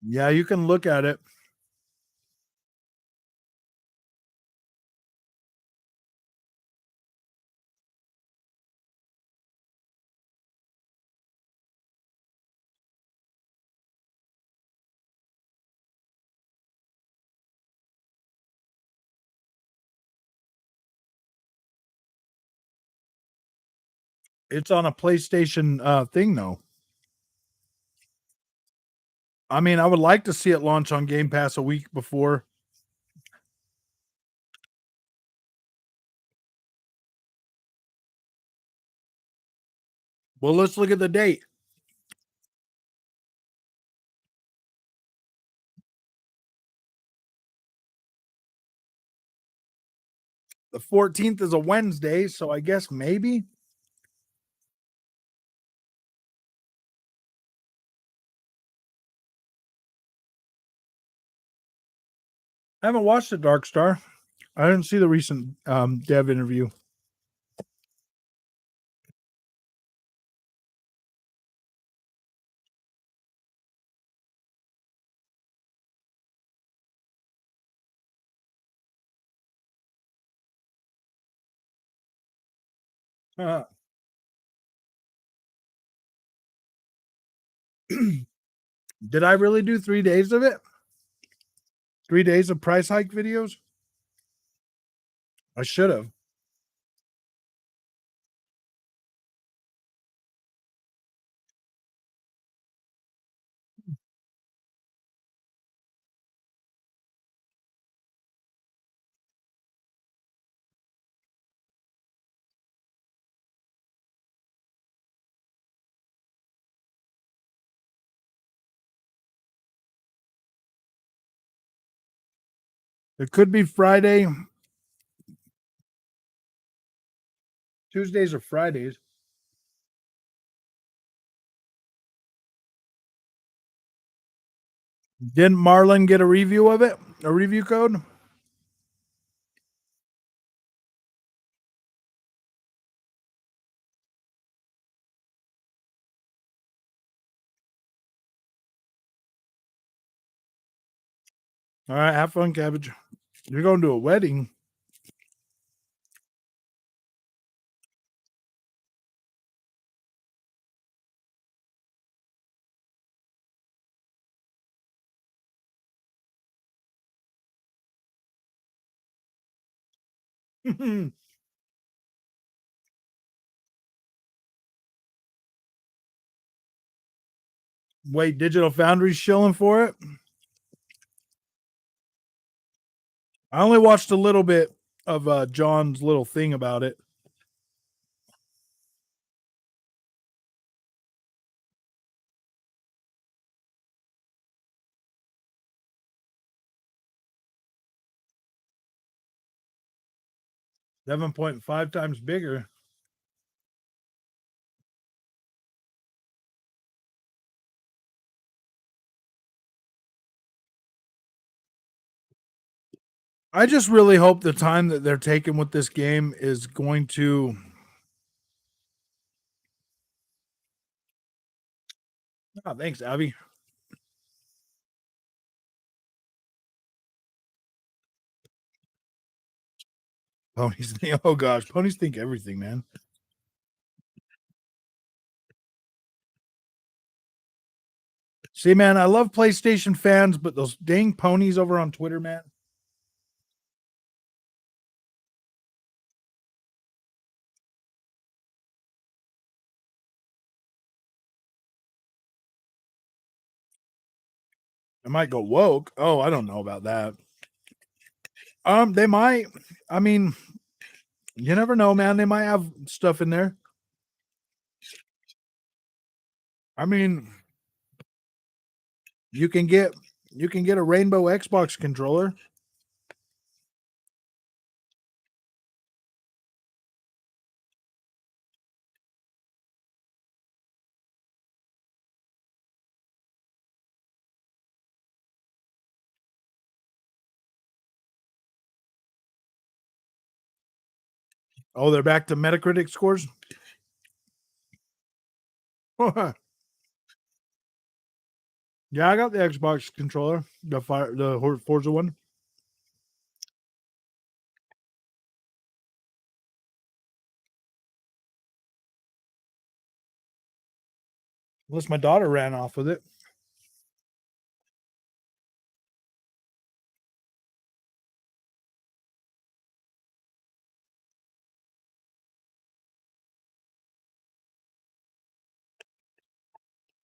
yeah, you can look at it. It's on a PlayStation thing though. I mean, I would like to see it launch on Game Pass a week before. Well, let's look at the date. The 14th is a Wednesday, so I guess maybe. I haven't watched the Dark Star. I didn't see the recent dev interview. Uh, did I really do 3 days of it? 3 days of price hike videos? I should have. It could be Friday. Tuesdays or Fridays. Didn't Marlon get a review of it? A review code? All right, have fun, Cabbage. You're going to a wedding. Wait, Digital Foundry's shilling for it? I only watched a little bit of John's little thing about it. $7.5 times bigger. I just really hope the time that they're taking with this game is going to. Oh, thanks, Abby. Ponies. Oh gosh, ponies think everything, man. See, man, I love PlayStation fans, but those dang ponies over on Twitter, man. I might go woke. Oh, I don't know about that. They might. I mean, you never know, man. They might have stuff in there. I mean, you can get a rainbow Xbox controller. Oh, they're back to Metacritic scores. Yeah, I got the Xbox controller, the Forza one. Unless my daughter ran off with it.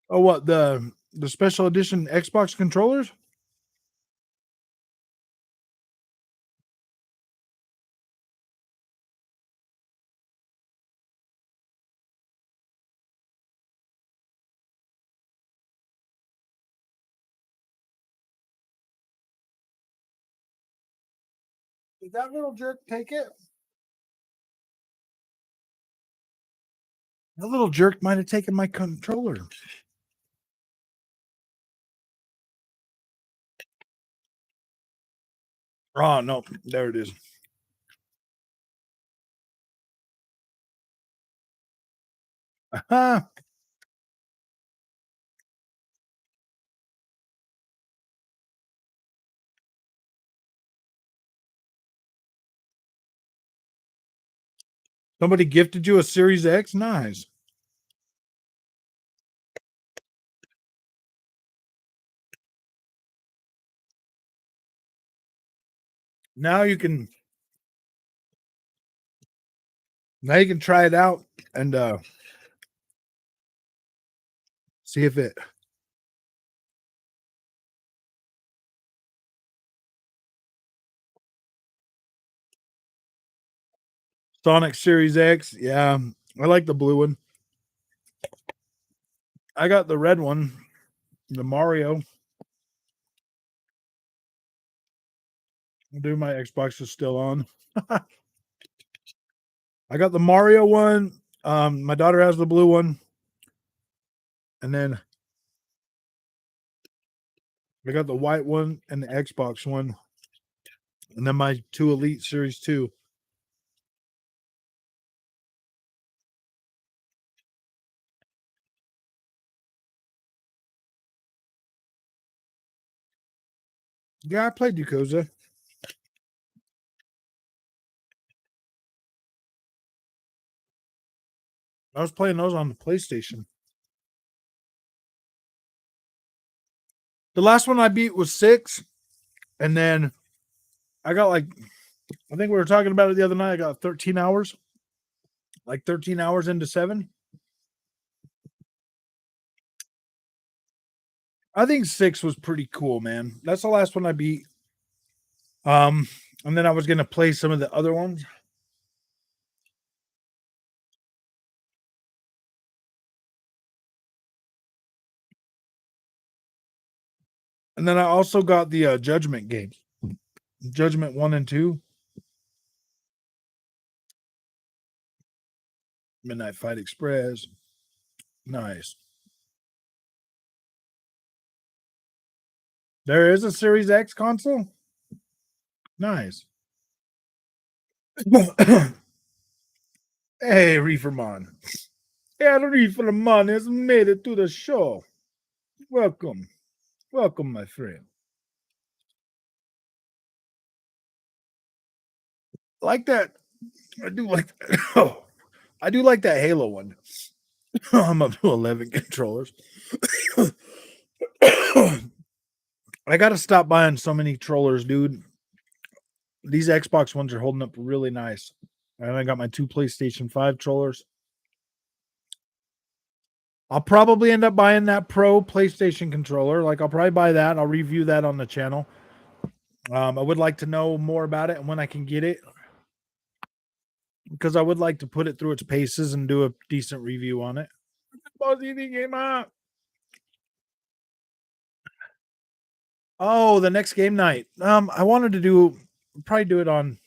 Oh, what the special edition Xbox controllers? Did that little jerk take it? That little jerk might have taken my controller. Oh no, there it is. Somebody gifted you a Series X. Nice. Now you can try it out and see if it. Sonic Series X. Yeah, I like the blue one. I got the red one, the Mario. Dude, my Xbox is still on. I got the Mario one. My daughter has the blue one, and then I got the white one and the Xbox one, and then my two Elite Series 2. Yeah, I played Yakuza. I was playing those on the PlayStation. The last one I beat was 6, and then I got like I think we were talking about it the other night. I got 13 hours, like 13 hours into 7. I think 6 was pretty cool, man. That's the last one I beat. And then I was gonna play some of the other ones. And then I also got the Judgment games. Judgment 1 and 2. Midnight Fight Express. Nice. There is a Series X console. Nice. Hey, Reeferman. Yeah, the Reeferman has made it to the show. Welcome. Welcome, my friend. Like that. I do like that. Oh, I do like that Halo one. I'm up to 11 controllers. I got to stop buying so many controllers, dude. These Xbox ones are holding up really nice. And I got my 2 PlayStation 5 controllers. I'll probably end up buying that Pro PlayStation controller. Like, I'll probably buy that. I'll review that on the channel. I would like to know more about it and when I can get it, because I would like to put it through its paces and do a decent review on it. Oh, the next game night. I wanted to probably do it on.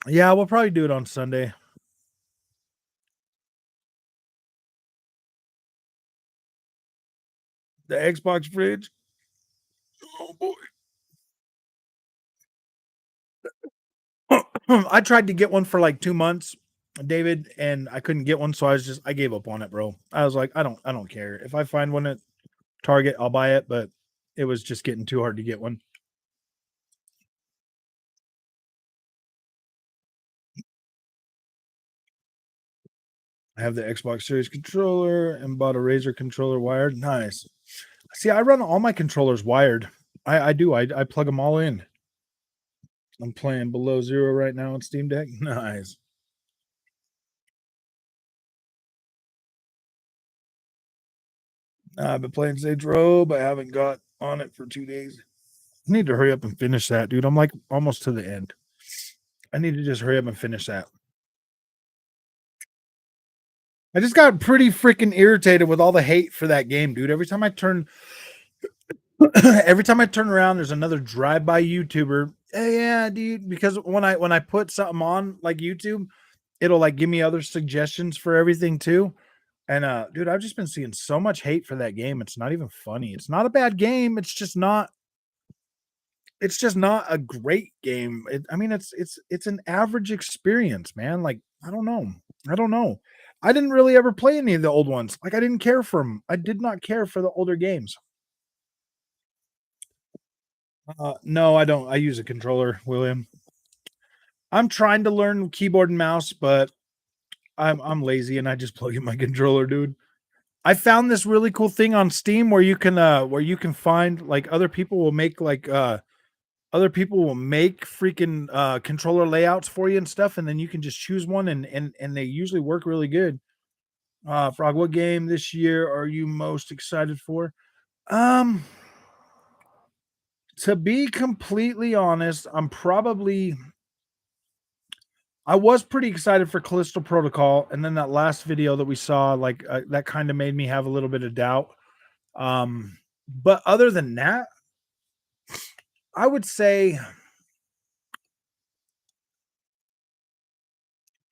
Yeah, we'll probably do it on Sunday. The Xbox fridge. Oh boy. I tried to get one for like 2 months, David, and I couldn't get one, so I gave up on it, bro. I was like, I don't care. If I find one at Target, I'll buy it, but it was just getting too hard to get one. I have the Xbox Series controller and bought a Razer controller wired. Nice. See, I run all my controllers wired. I do. I plug them all in. I'm playing Below Zero right now on Steam Deck. Nice. I've been playing Saints Row, but I haven't got on it for 2 days. I need to hurry up and finish that, dude. I'm like almost to the end. I need to just hurry up and finish that. I just got pretty freaking irritated with all the hate for that game, dude. Every time I turn around, there's another drive-by YouTuber. Yeah, dude. Because when I put something on like YouTube, it'll like give me other suggestions for everything too. And dude, I've just been seeing so much hate for that game. It's not even funny. It's not a bad game. It's just not a great game. I mean, it's an average experience, man. Like, I don't know. I don't know. I didn't really ever play any of the old ones. Like, I didn't care for them. I did not care for the older games. No, I don't. I use a controller, William. I'm trying to learn keyboard and mouse, but I'm lazy and I just plug in my controller, dude. I found this really cool thing on Steam where you can find like other people will make freaking controller layouts for you and stuff, and then you can just choose one and they usually work really good. Frog, what game this year are you most excited for? Um to be completely honest, I was pretty excited for Callisto Protocol, and then that last video that we saw, like that kind of made me have a little bit of doubt. But other than that, I would say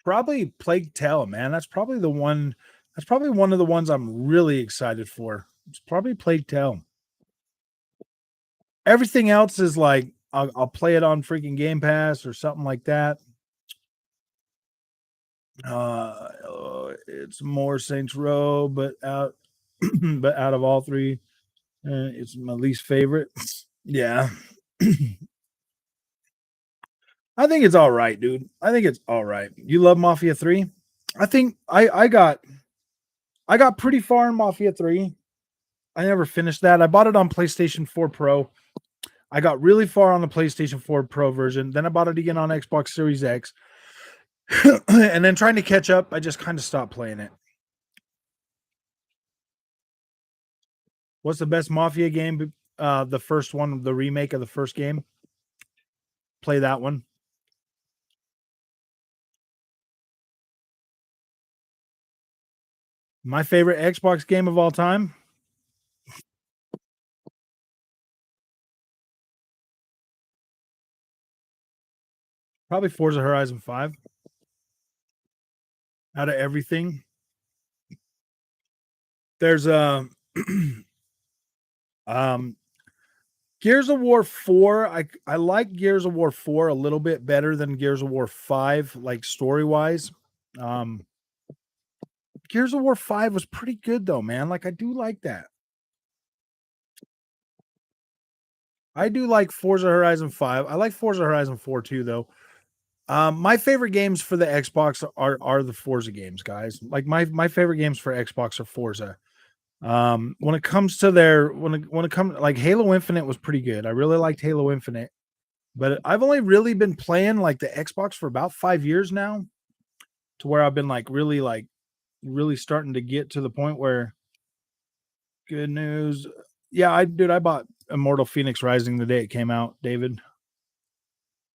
probably Plague Tale, man. That's probably the one. That's probably one of the ones I'm really excited for. It's probably Plague Tale. Everything else is like I'll play it on freaking Game Pass or something like that. It's more Saints Row, but out, but out of all three, it's my least favorite. Yeah, I think it's all right, dude. I think it's all right. You love Mafia 3? I think I got pretty far in Mafia 3. I never finished that. I bought it on PlayStation 4 Pro. I got really far on the PlayStation 4 Pro version. Then I bought it again on Xbox Series X. And then trying to catch up, I just kind of stopped playing it. What's the best Mafia game? The first one, the remake of the first game. Play that one. My favorite Xbox game of all time. Probably Forza Horizon 5. Out of everything. There's a um Gears of War 4. I like Gears of War 4 a little bit better than Gears of War 5, like story-wise. Gears of War 5 was pretty good though, man. Like I do like that. I do like Forza Horizon 5. I like Forza Horizon 4 too, though. My favorite games for the Xbox are the Forza games, guys. Like my favorite games for Xbox are Forza. When it comes to when it comes like Halo Infinite was pretty good. I really liked Halo Infinite, but I've only really been playing like the Xbox for about 5 years now, to where I've been like really starting to get to the point where good news. Yeah, I bought Immortal Phoenix Rising the day it came out, David.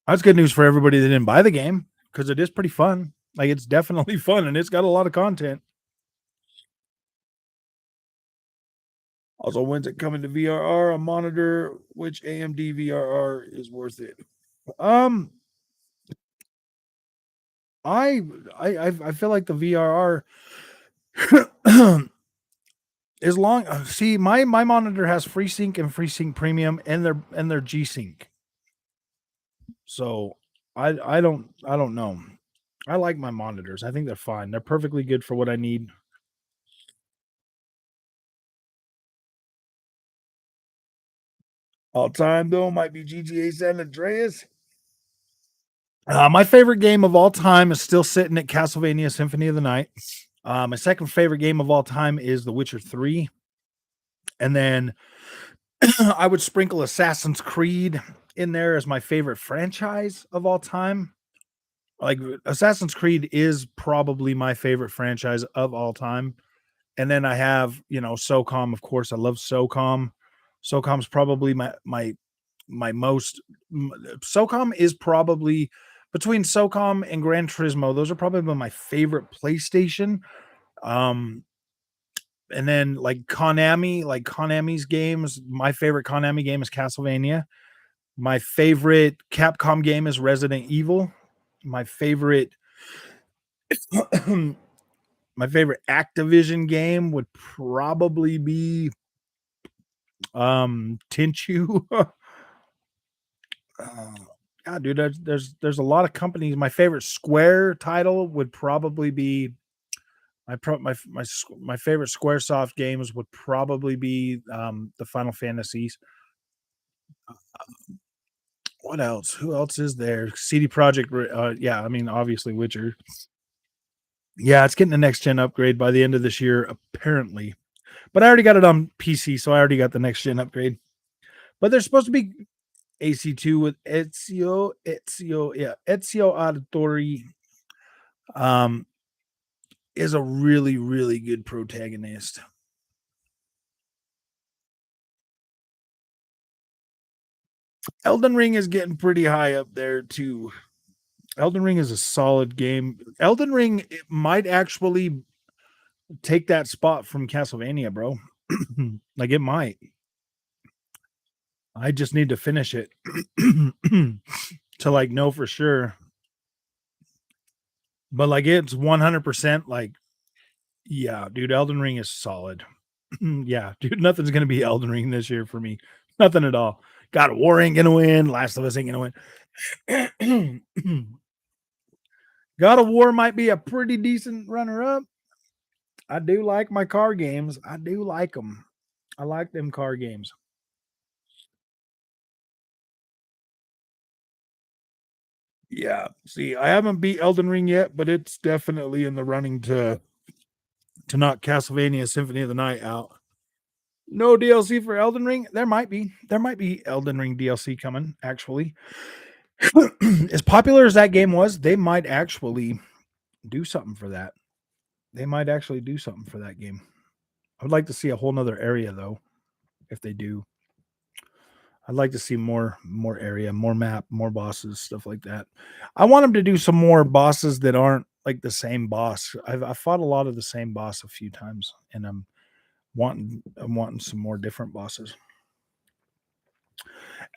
That's good news for everybody that didn't buy the game because it is pretty fun. Like it's definitely fun and it's got a lot of content. Also, when's it coming to VRR? A monitor, which AMD VRR is worth it? Um, I feel like the VRR as long see my monitor has FreeSync and FreeSync Premium and their G Sync. So I don't know. I like my monitors. I think they're fine. They're perfectly good for what I need. All time though might be GTA San Andreas. My favorite game of all time is still sitting at Castlevania Symphony of the Night. My second favorite game of all time is The Witcher 3. And then I would sprinkle Assassin's Creed in there as my favorite franchise of all time. Like Assassin's Creed is probably my favorite franchise of all time. And then I have, SOCOM, of course. I love SOCOM. SOCOM's probably my most SOCOM is probably between SOCOM and Gran Turismo. Those are probably my favorite PlayStation. And then Konami's games. My favorite Konami game is Castlevania. My favorite Capcom game is Resident Evil. My favorite my favorite Activision game would probably be Tenchu. God, dude, there's a lot of companies. My favorite Square title would probably be my favorite SquareSoft games would probably be the Final Fantasies. What else? Who else is there? CD Project. Yeah, I mean obviously Witcher. Yeah, it's getting the next gen upgrade by the end of this year, apparently. But I already got it on PC, so I already got the next gen upgrade. But there's supposed to be AC2 with Ezio Auditore is a really, really good protagonist. Elden Ring is getting pretty high up there too. Elden Ring is a solid game. Elden Ring might actually take that spot from Castlevania, bro. Like it might. I just need to finish it to like know for sure. But like it's 100% like, yeah, dude, Elden Ring is solid. Yeah, dude, nothing's gonna be Elden Ring this year for me. Nothing at all. God of War ain't gonna win. Last of Us ain't gonna win. God of War might be a pretty decent runner up. I do like my car games. I do like them. I like them car games. Yeah. See, I haven't beat Elden Ring yet, but it's definitely in the running to knock Castlevania Symphony of the Night out. No DLC for Elden Ring. There might be. There might be Elden Ring DLC coming. Actually, as popular as that game was, they might actually do something for that. They might actually do something for that game. I would like to see a whole nother area though. If they do, I'd like to see more area, more map, more bosses, stuff like that. I want them to do some more bosses that aren't like the same boss. I've fought a lot of the same boss a few times, and I'm wanting some more different bosses.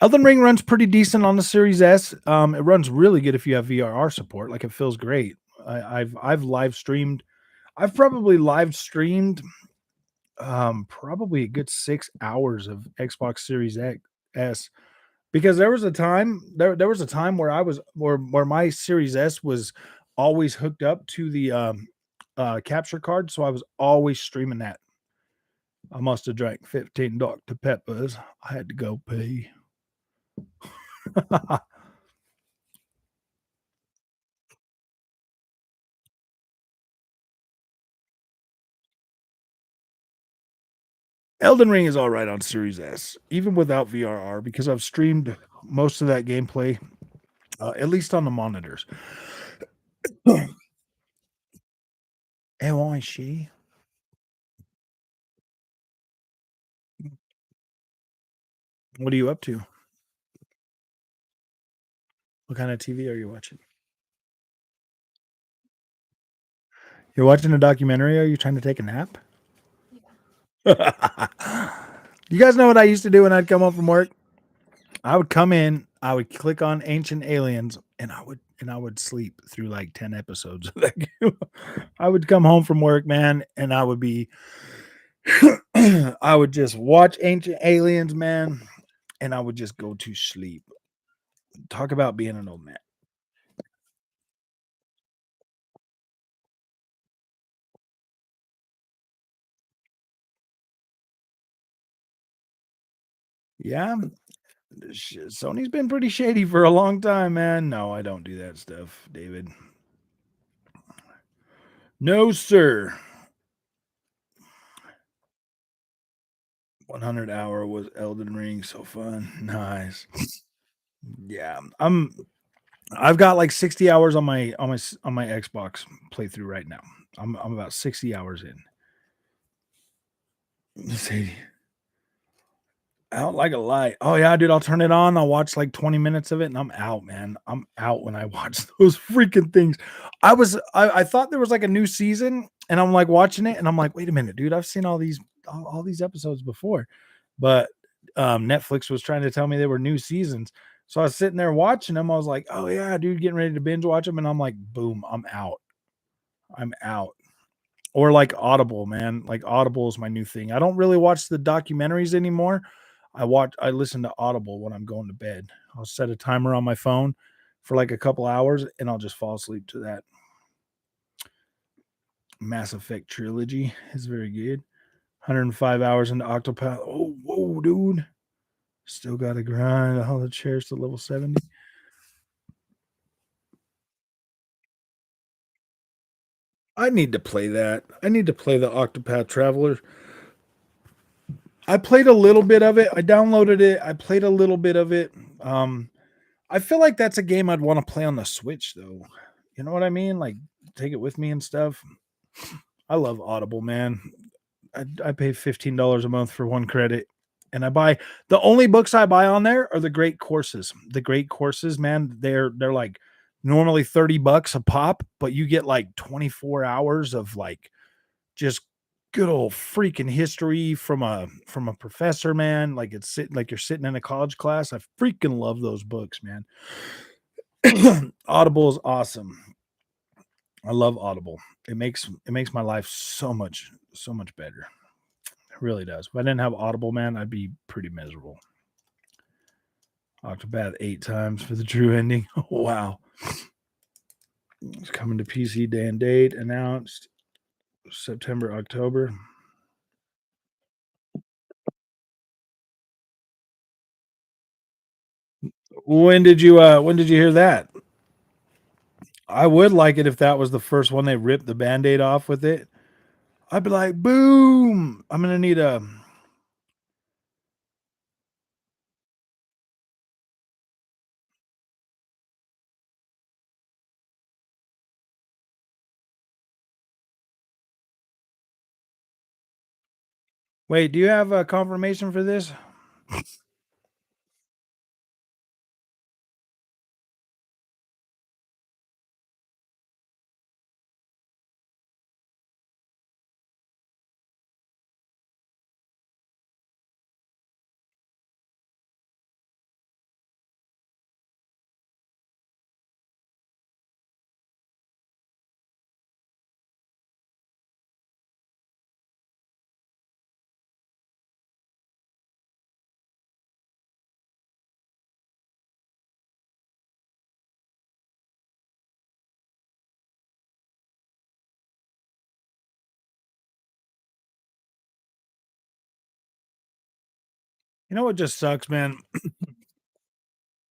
Elden Ring runs pretty decent on the Series S. It runs really good if you have VRR support. Like it feels great. I've live streamed. I've probably live streamed probably a good 6 hours of Xbox Series S, because there was a time where I was where my Series S was always hooked up to the capture card, so I was always streaming that. I must have drank 15 Dr. Peppers. I had to go pee. Elden Ring is all right on Series S, even without VRR, because I've streamed most of that gameplay, at least on the monitors. Am I she? What are you up to? What kind of TV are you watching? You're watching a documentary? Or are you trying to take a nap? You guys know what I used to do when I'd come home from work? I would come in, I would click on Ancient Aliens, and I would sleep through like 10 episodes of that game. I would come home from work, man, and I would be I would just watch Ancient Aliens, man, and I would just go to sleep. Talk about being an old man. Yeah, Sony's been pretty shady for a long time, man. No, I don't do that stuff, David. No, sir. 100 hour was Elden Ring. So fun. Nice. Yeah, I've got like 60 hours on my Xbox playthrough right now. I'm about 60 hours in. Let's see. Out like a light. Oh yeah, dude, I'll turn it on. I'll watch like 20 minutes of it and I'm out, man. I'm out when I watch those freaking things. I thought there was like a new season and I'm like watching it and I'm like, wait a minute, dude, I've seen all these episodes before. But Netflix was trying to tell me they were new seasons. So I was sitting there watching them. I was like, oh yeah, dude, getting ready to binge watch them. And I'm like, boom, I'm out. I'm out. Or like Audible, man. Like Audible is my new thing. I don't really watch the documentaries anymore. I listen to Audible when I'm going to bed. I'll set a timer on my phone for like a couple hours and I'll just fall asleep to that. Mass Effect trilogy is very good. 105 hours into Octopath. Oh, whoa, dude. Still got to grind all the chairs to level 70. I need to play that. I need to play the Octopath Traveler. I played a little bit of it. I downloaded it. I played a little bit of it. Um, I feel like that's a game I'd want to play on the Switch, though. You know what I mean? Like, take it with me and stuff. I love Audible, man. I pay $15 a month for one credit, and I buy the only books I buy on there are the great courses. The great courses, man. They're like normally $30 a pop, but you get like 24 hours of like just good old freaking history from a professor, man. Like like you're sitting in a college class. I freaking love those books, man. Audible is awesome. I love Audible. It makes my life so much better. It really does. If I didn't have Audible, man, I'd be pretty miserable. Octopath 8 times for the true ending. Wow. It's coming to PC day and date announced September, October. When did you hear that? I would like it if that was the first one they ripped the band-aid off with it. I'd be like, boom. I'm gonna need Wait, do you have a confirmation for this? You know what just sucks, man?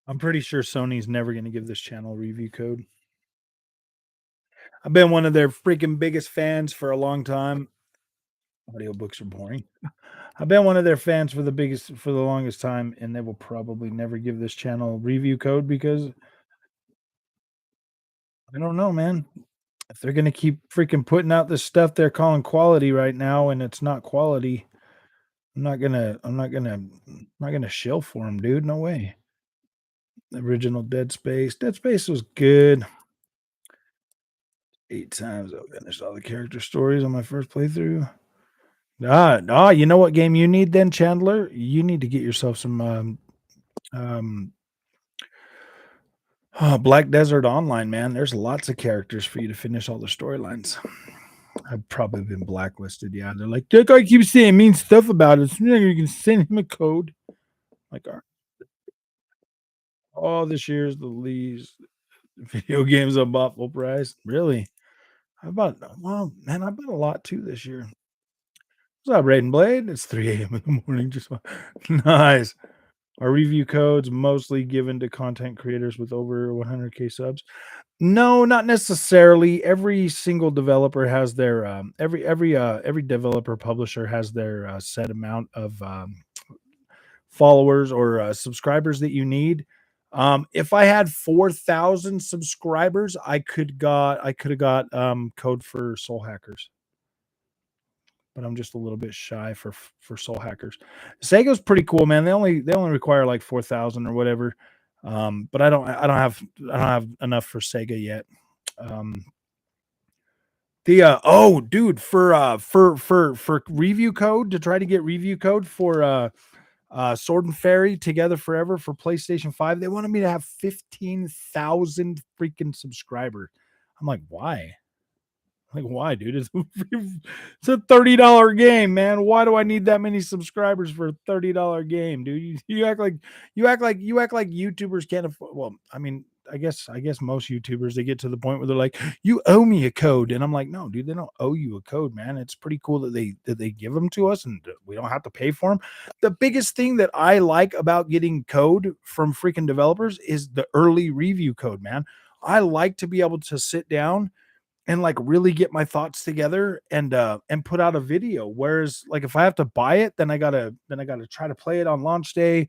I'm pretty sure Sony's never gonna give this channel a review code. I've been one of their freaking biggest fans for a long time. Audiobooks are boring. I've been one of their fans for the longest time, and they will probably never give this channel a review code because I don't know, man. If they're gonna keep freaking putting out this stuff they're calling quality right now, and it's not quality, I'm not gonna shill for them, dude. No way. The original Dead Space. Dead Space was good. 8 times I finished all the character stories on my first playthrough. You know what game you need then, Chandler? You need to get yourself some um Black Desert Online, man. There's lots of characters for you to finish all the storylines. I've probably been blacklisted. Yeah, they're like, that guy keeps saying mean stuff about us. You can send him a code. Like, all this year's the least video games I bought full price. Really? Well, man, I bought a lot too this year. What's up, Raiden Blade? It's 3 a.m. in the morning. Just nice. Are review codes mostly given to content creators with over 100K subs? No, not necessarily. Every single developer has their every developer publisher has their set amount of followers or subscribers that you need. If I had 4,000 subscribers, I could have got code for Soul Hackers, but I'm just a little bit shy for Soul Hackers. Sega's pretty cool, man. They only require like 4,000 or whatever. But I don't have enough for Sega yet. Um, dude, for review code to try to get review code for Sword and Fairy Together Forever for PlayStation 5, they wanted me to have 15,000 freaking subscribers. I'm like, why? Like, why, dude? It's a $30 game, man. Why do I need that many subscribers for a $30 game, dude? You act like YouTubers can't afford. Well, I mean, I guess most YouTubers they get to the point where they're like, you owe me a code, and I'm like, no, dude, they don't owe you a code, man. It's pretty cool that they give them to us and we don't have to pay for them. The biggest thing that I like about getting code from freaking developers is the early review code, man. I like to be able to sit down and like really get my thoughts together and put out a video. Whereas like if I have to buy it, then I gotta try to play it on launch day.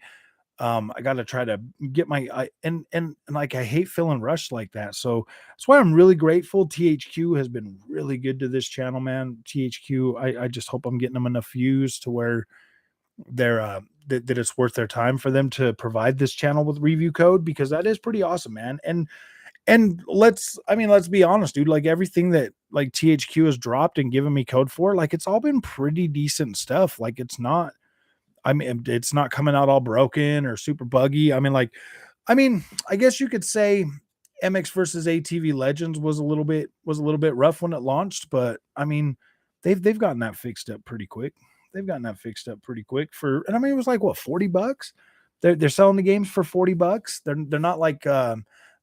I gotta try to get and like I hate feeling rushed like that. So that's why I'm really grateful. THQ has been really good to this channel, man. THQ, I just hope I'm getting them enough views to where that it's worth their time for them to provide this channel with review code because that is pretty awesome, man. And let's be honest, dude. Like everything that like THQ has dropped and given me code for, like it's all been pretty decent stuff. Like it's not coming out all broken or super buggy. I guess you could say MX versus ATV Legends was a little bit rough when it launched, but I mean, they've gotten that fixed up pretty quick. They've gotten that fixed up pretty quick for, and I mean, it was like what, $40? They're selling the games for $40. They're not like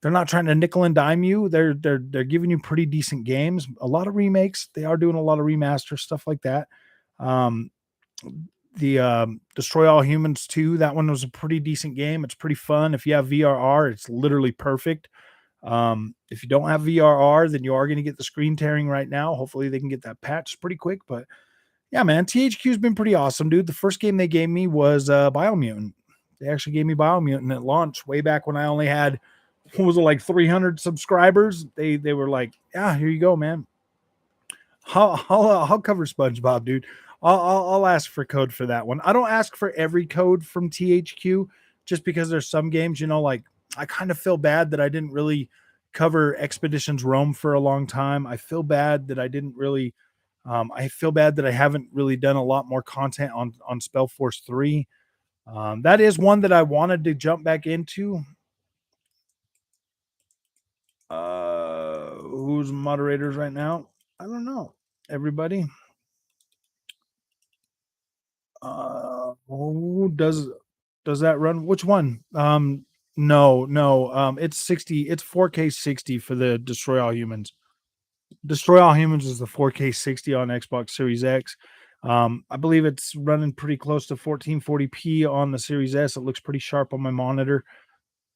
they're not trying to nickel and dime you. They're giving you pretty decent games. A lot of remakes. They are doing a lot of remasters, stuff like that. Um, the Destroy All Humans 2, that one was a pretty decent game. It's pretty fun. If you have VRR, it's literally perfect. If you don't have VRR, then you are going to get the screen tearing right now. Hopefully they can get that patched pretty quick. But yeah, man, THQ's been pretty awesome, dude. The first game they gave me was Biomutant. They actually gave me Biomutant at launch way back when I only had, what was it, like 300 subscribers. They were like, yeah, here you go, man. I'll cover SpongeBob, dude. I'll ask for code for that one. I don't ask for every code from THQ just because there's some games, like I kind of feel bad that I didn't really cover Expeditions Rome for a long time. I feel bad that I didn't really I feel bad that I haven't really done a lot more content on Spellforce 3. That is one that I wanted to jump back into. Who's moderators right now? I don't know. Everybody. Does that run? Which one? No. It's 60. It's 4K 60 for the Destroy All Humans. Destroy All Humans is the 4K 60 on Xbox Series X. I believe it's running pretty close to 1440p on the Series S. It looks pretty sharp on my monitor.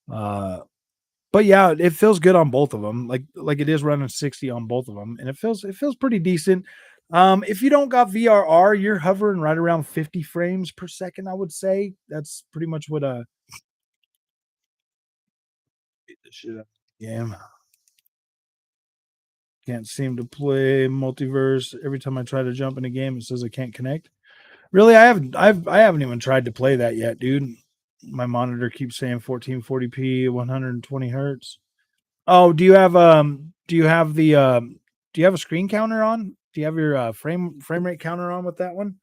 But yeah, it feels good on both of them. Like it is running 60 on both of them, and it feels pretty decent. If you don't got VRR, you're hovering right around 50 frames per second. I would say that's pretty much what beat the shit out of the game. Can't seem to play multiverse. Every time I try to jump in a game, it says I can't connect. Really, I haven't even tried to play that yet, dude. My monitor keeps saying 1440p, 120 hertz. Oh, do you have a screen counter on? Do you have your frame rate counter on with that one?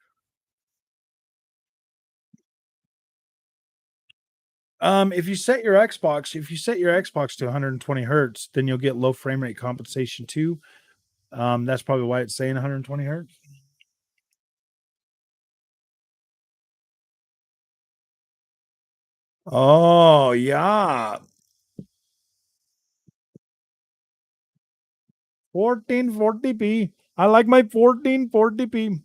If you set your Xbox to 120 hertz, then you'll get low frame rate compensation too. That's probably why it's saying 120 hertz. Oh yeah, 1440p. I like my 1440p.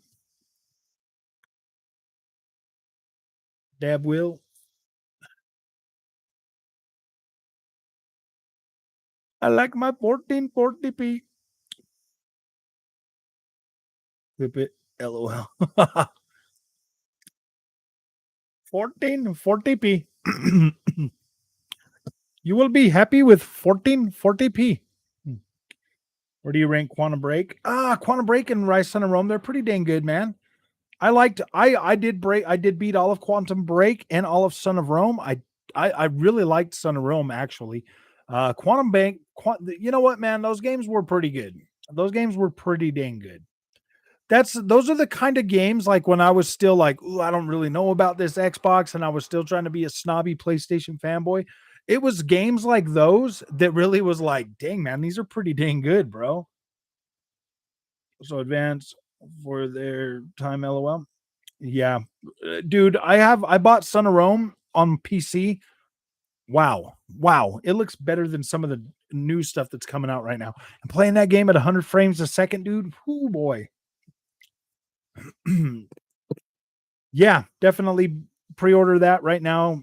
Dab will. I like my 1440p. Whip it. LOL. 1440p. You will be happy with 1440p. Where do you rank Quantum Break? Quantum Break and Rise Son of Rome, they're pretty dang good, man. I did beat all of Quantum Break and all of Son of Rome. I really liked Son of Rome actually. Quantum Bank, you know what, man? Those games were pretty good. Those games were pretty dang good. Those are the kind of games like when I was still like, ooh, I don't really know about this Xbox, and I was still trying to be a snobby PlayStation fanboy. It was games like those that really was like, dang man, these are pretty dang good, bro. So advance for their time, LOL. Yeah, dude, I bought Son of Rome on PC. Wow, it looks better than some of the new stuff that's coming out right now. And playing that game at 100 frames a second, dude. Oh boy. Yeah, definitely pre-order that right now,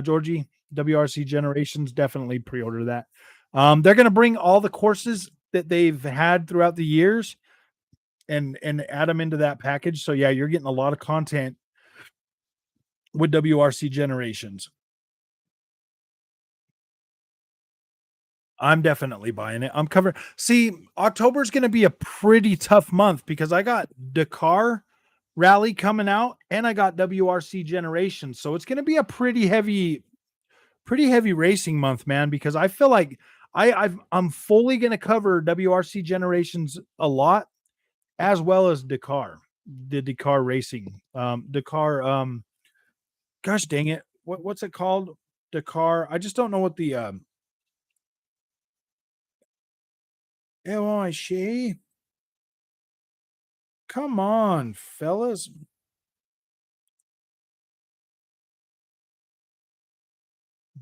Georgie. WRC Generations, definitely pre-order that. They're going to bring all the courses that they've had throughout the years and add them into that package. So yeah, you're getting a lot of content with WRC Generations. I'm definitely buying it. I'm covering. See, October is going to be a pretty tough month because I got Dakar Rally coming out and I got WRC Generations. So it's going to be a pretty heavy racing month, man, because I feel like I'm fully going to cover WRC Generations a lot as well as the Dakar racing. Dakar gosh dang it. What's it called? Dakar. I just don't know what the LIC. Come on, fellas.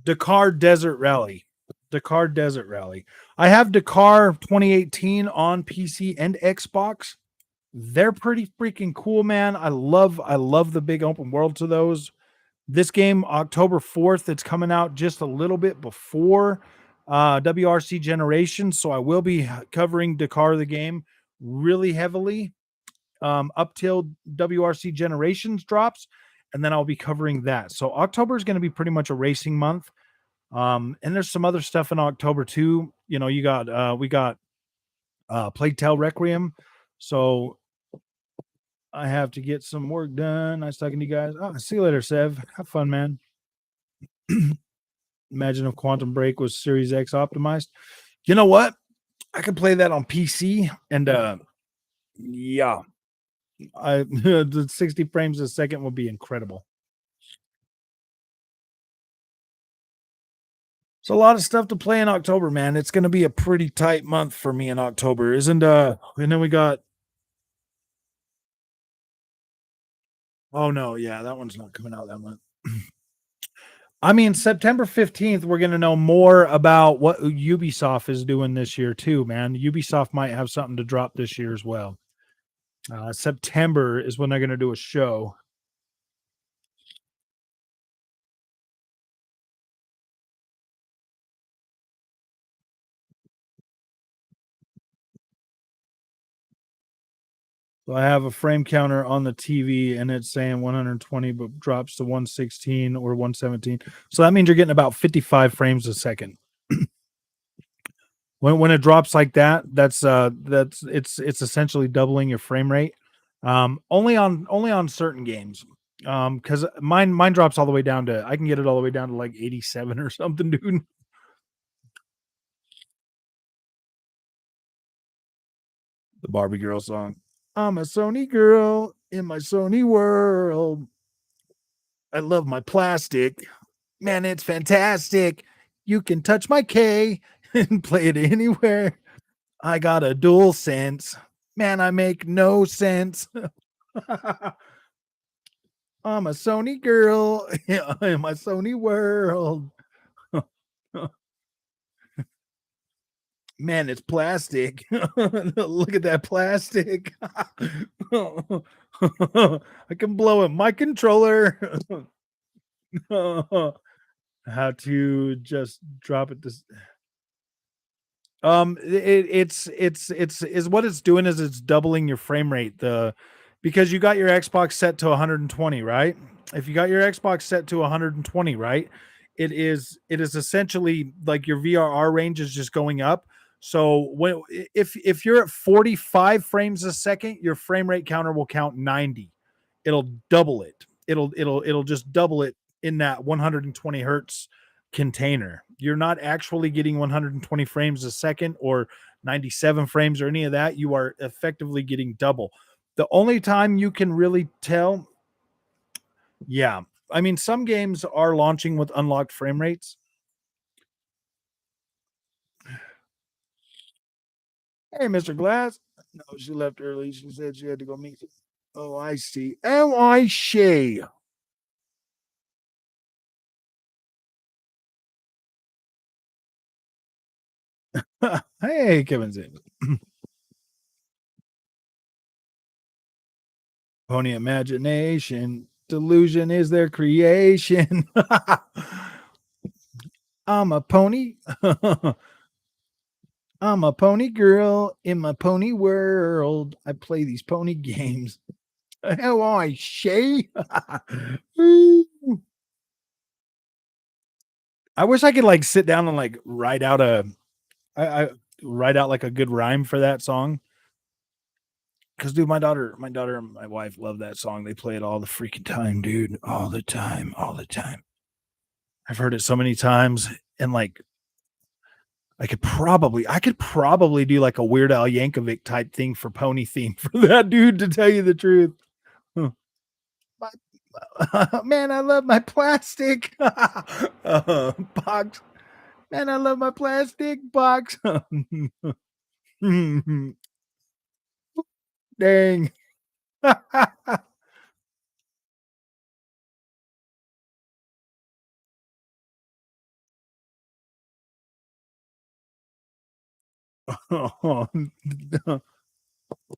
Dakar Desert Rally. Dakar Desert Rally. I have Dakar 2018 on PC and Xbox. They're pretty freaking cool, man. I love the big open world to those. This game, October 4th, it's coming out just a little bit before WRC Generation. So I will be covering Dakar the game really heavily up till WRC Generations drops, and then I'll be covering that. So October is going to be pretty much a racing month. And there's some other stuff in October too. You got we got Plague Tale Requiem. So I have to get some work done. Nice talking to you guys. Oh, see you later, Sev. Have fun, man. Imagine if Quantum Break was Series X optimized. You know what? I could play that on PC and yeah, I the 60 frames a second would be incredible. It's a lot of stuff to play in October, man. It's going to be a pretty tight month for me in October, isn't and then we got oh no, yeah, that one's not coming out that month. I mean, September 15th, we're going to know more about what Ubisoft is doing this year, too, man. Ubisoft might have something to drop this year as well. September is when they're going to do a show. So I have a frame counter on the TV and it's saying 120, but drops to 116 or 117. So that means you're getting about 55 frames a second. When it drops like that, that's it's essentially doubling your frame rate. Only on certain games. Because mine drops all the way down to I can get it all the way down to like 87 or something, dude. The Barbie girl song. I'm a Sony girl in my Sony world. I love my plastic. Man, it's fantastic. You can touch my K and play it anywhere. I got a dual sense. Man, I make no sense. I'm a Sony girl in my Sony world. Man, it's plastic. Look at that plastic. I can blow it. My controller. How to just drop it this it's is what it's doing is it's doubling your frame rate because you got your Xbox set to 120, right? If you got your Xbox set to 120, right? It is essentially like your VRR range is just going up. So if you're at 45 frames a second, your frame rate counter will count 90. It'll double it. It'll just double it in that 120 hertz container. You're not actually getting 120 frames a second or 97 frames or any of that. You are effectively getting double. The only time you can really tell, yeah. I mean, some games are launching with unlocked frame rates. Hey, Mr. Glass. No, she left early. She said she had to go meet. Oh, I see. Am I Shay? Hey, Kevin Zinn. Pony imagination. Delusion is their creation. I'm a pony. I'm a pony girl in my pony world. I play these pony games. How I Shay? I wish I could like sit down and like write out I write out like a good rhyme for that song. Cause dude, my daughter and my wife love that song. They play it all the freaking time, dude. All the time, all the time. I've heard it so many times, and like I could probably do like a Weird Al Yankovic type thing for pony theme for that dude, to tell you the truth. Huh. Man, I love my plastic box. Man, I love my plastic box. Dang.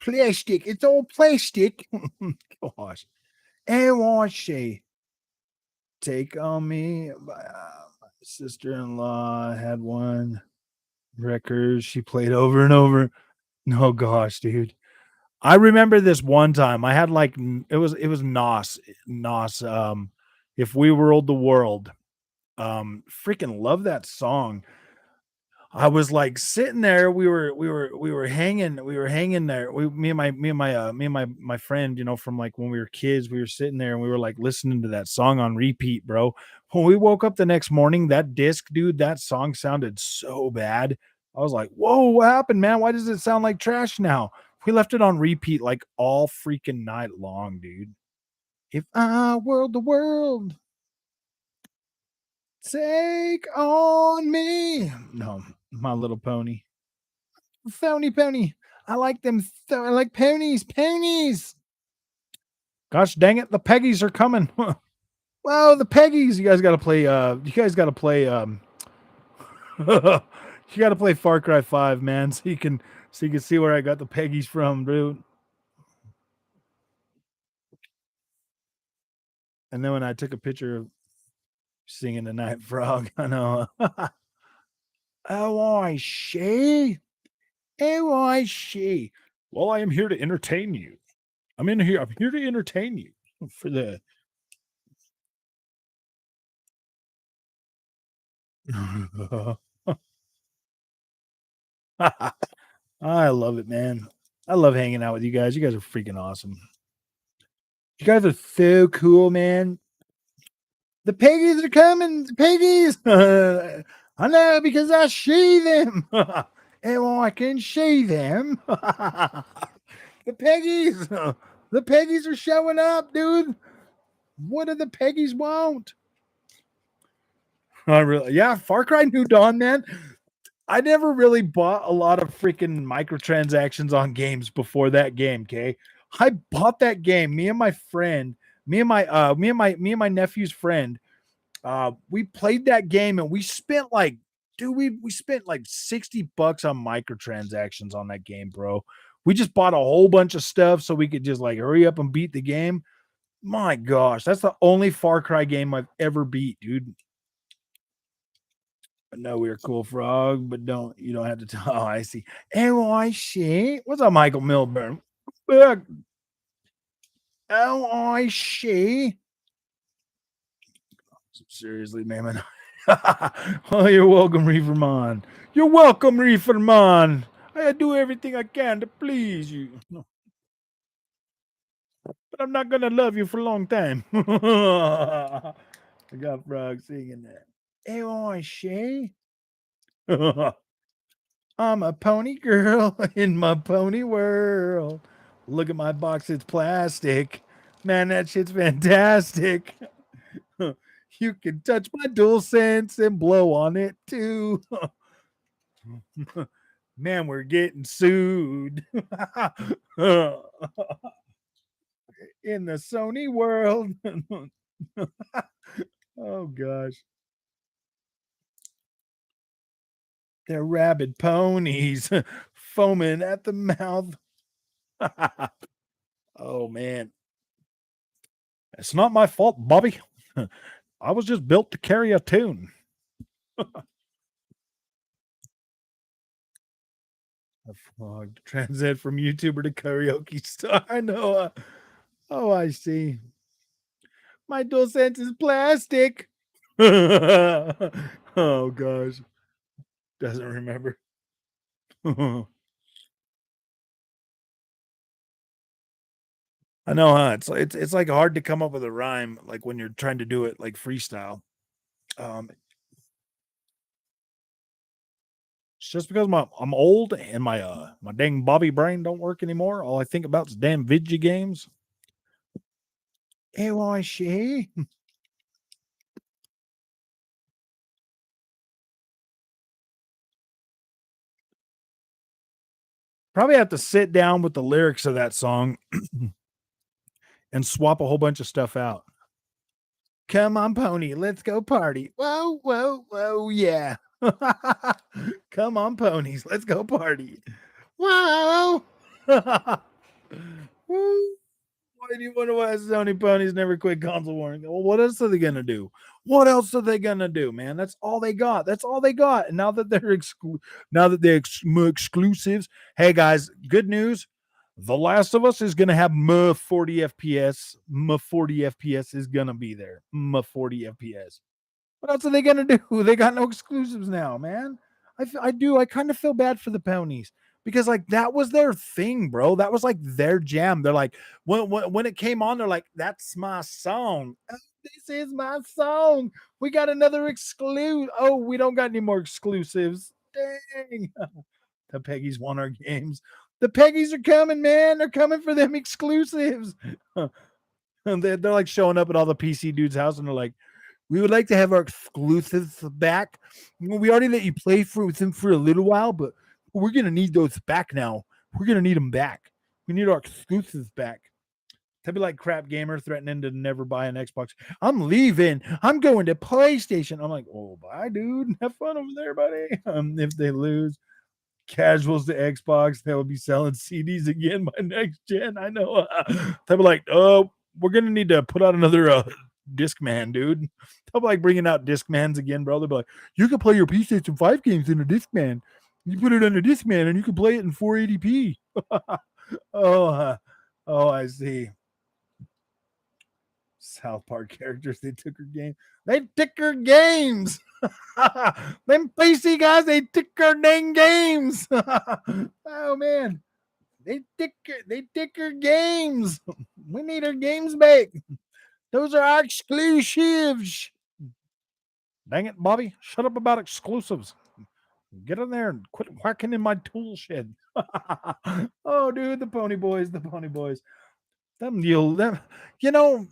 Plastic. It's all plastic. Gosh. And what she take on me? My sister-in-law had one record she played over and over. Oh gosh, dude. I remember this one time. I had like it was Nos. If we ruled the world. Freaking love that song. I was like sitting there. We were hanging there. Me and my friend, from like when we were kids, we were sitting there and we were like listening to that song on repeat, bro. When we woke up the next morning, that disc, dude, that song sounded so bad. I was like, "Whoa, what happened, man? Why does it sound like trash now?" We left it on repeat like all freaking night long, dude. If I were the world, take on me. No, My Little Pony. Phony pony. I like them. I like ponies. Ponies. Gosh dang it, the Peggies are coming. Well, the Peggies. You guys got to play. You guys got to play. You got to play Far Cry 5, man, so you can see where I got the Peggies from, dude. And then when I took a picture of singing the Night Frog, I know. Oh, I see. Oh, I see. Well, I am here to entertain you. I'm here to entertain you for the. I love it, man. I love hanging out with you guys. You guys are freaking awesome. You guys are so cool, man. The piggies are coming. The piggies. I know because I see them. And I can see them. The piggies. The piggies are showing up, dude. What do the piggies want? Yeah, Far Cry New Dawn, man. I never really bought a lot of freaking microtransactions on games before that game. Okay, I bought that game. Me and my friend, me and my nephew's friend, we played that game and we spent like, dude, we spent like $60 on microtransactions on that game, bro. We just bought a whole bunch of stuff so we could just like hurry up and beat the game. My gosh, that's the only Far Cry game I've ever beat, dude. I know we're cool, frog, but you don't have to tell. Oh, I see. Oh, I see. What's up, Michael Milburn? Oh, I see. Seriously, man. Oh, you're welcome, Reeferman. You're welcome, Reeferman. I do everything I can to please you, but I'm not gonna love you for a long time. I got frog singing that. Oh, I see. I'm a pony girl in my pony world. Look at my box, it's plastic. Man, that shit's fantastic. You can touch my dual sense and blow on it too. Man, we're getting sued. In the Sony world. Oh gosh. They're rabid ponies foaming at the mouth. Oh man. It's not my fault, Bobby. I was just built to carry a tune. A frog transit from YouTuber to karaoke star. I know. Oh, I see. My dual sense is plastic. Oh gosh, doesn't remember. I know, huh? It's like hard to come up with a rhyme, like when you're trying to do it like freestyle. Um, it's just because I'm old and my dang Bobby brain don't work anymore. All I think about is damn video games. AYC. Probably have to sit down with the lyrics of that song and swap a whole bunch of stuff out. Come on, pony, let's go party. Whoa, whoa, whoa, yeah. Come on, ponies, let's go party. Whoa. Woo. Why do you wonder why Sony ponies never quit console warning? Well, what else are they gonna do? What else are they gonna do, man? That's all they got. That's all they got. And now that they're exclusives, hey guys, good news. The Last of Us is gonna have 40 FPS. 40 FPS is gonna be there. 40 FPS. What else are they gonna do? They got no exclusives now, man. I do. I kind of feel bad for the ponies because like that was their thing, bro. That was like their jam. They're like when it came on, they're like, "That's my song. Oh, this is my song. We got another exclusive. Oh, we don't got any more exclusives. Dang, the Peggies want our games. The Peggies are coming, man. They're coming for them exclusives." And they're like showing up at all the PC dudes' house, and they're like, "We would like to have our exclusives back. We already let you play for with them for a little while, but we're gonna need those back now. We're gonna need them back. We need our exclusives back." That'd be like Crap Gamer threatening to never buy an Xbox. "I'm leaving. I'm going to PlayStation." I'm like, "Oh, bye, dude. Have fun over there, buddy." If they lose, casuals to Xbox, they'll be selling CDs again by next gen. I know. They'll be like, "Oh, we're gonna need to put out another Discman, dude." They'll be like bringing out Discmans again, bro. They'll be like, "You can play your PlayStation 5 games in a Discman. You put it on a Discman and you can play it in 480p." Oh, oh, I see. South Park characters. They took her game. They took her games. Them PC guys, they took our dang games. Oh man, they took our games. We need our games back. Those are our exclusives. Dang it, Bobby, shut up about exclusives. Get in there and quit whacking in my tool shed. Oh, dude, the Pony Boys, the Pony Boys. Them,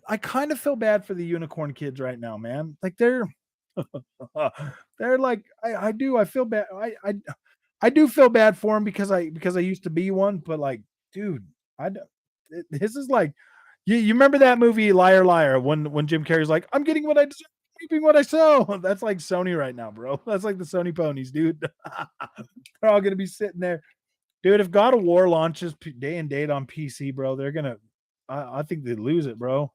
I kind of feel bad for the unicorn kids right now, man. Like they're like, I do. I feel bad. I do feel bad for them because I used to be one, but like, dude, this is like you remember that movie Liar Liar when Jim Carrey's like, "I'm getting what I deserve, reaping what I sow." That's like Sony right now, bro. That's like the Sony ponies, dude. They're all gonna be sitting there, dude. If God of War launches day and date on PC, bro, they're gonna. I think they lose it, bro.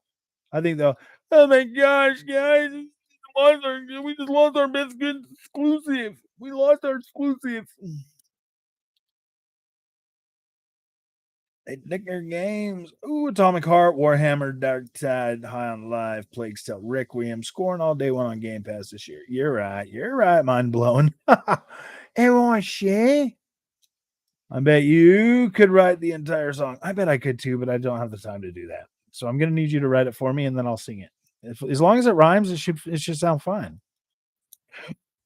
I think they'll. "Oh my gosh, guys, we just lost our best good exclusive. We lost our exclusive." They nick their games. Ooh, Atomic Heart, Warhammer, Dark Tide, High on Life, Plague Tale, Requiem, scoring all day one on Game Pass this year. You're right. You're right. Mind blown. Everyone, Shay. I bet you could write the entire song. I bet I could too, but I don't have the time to do that. So I'm gonna need you to write it for me, and then I'll sing it. As long as it rhymes, it should sound fine.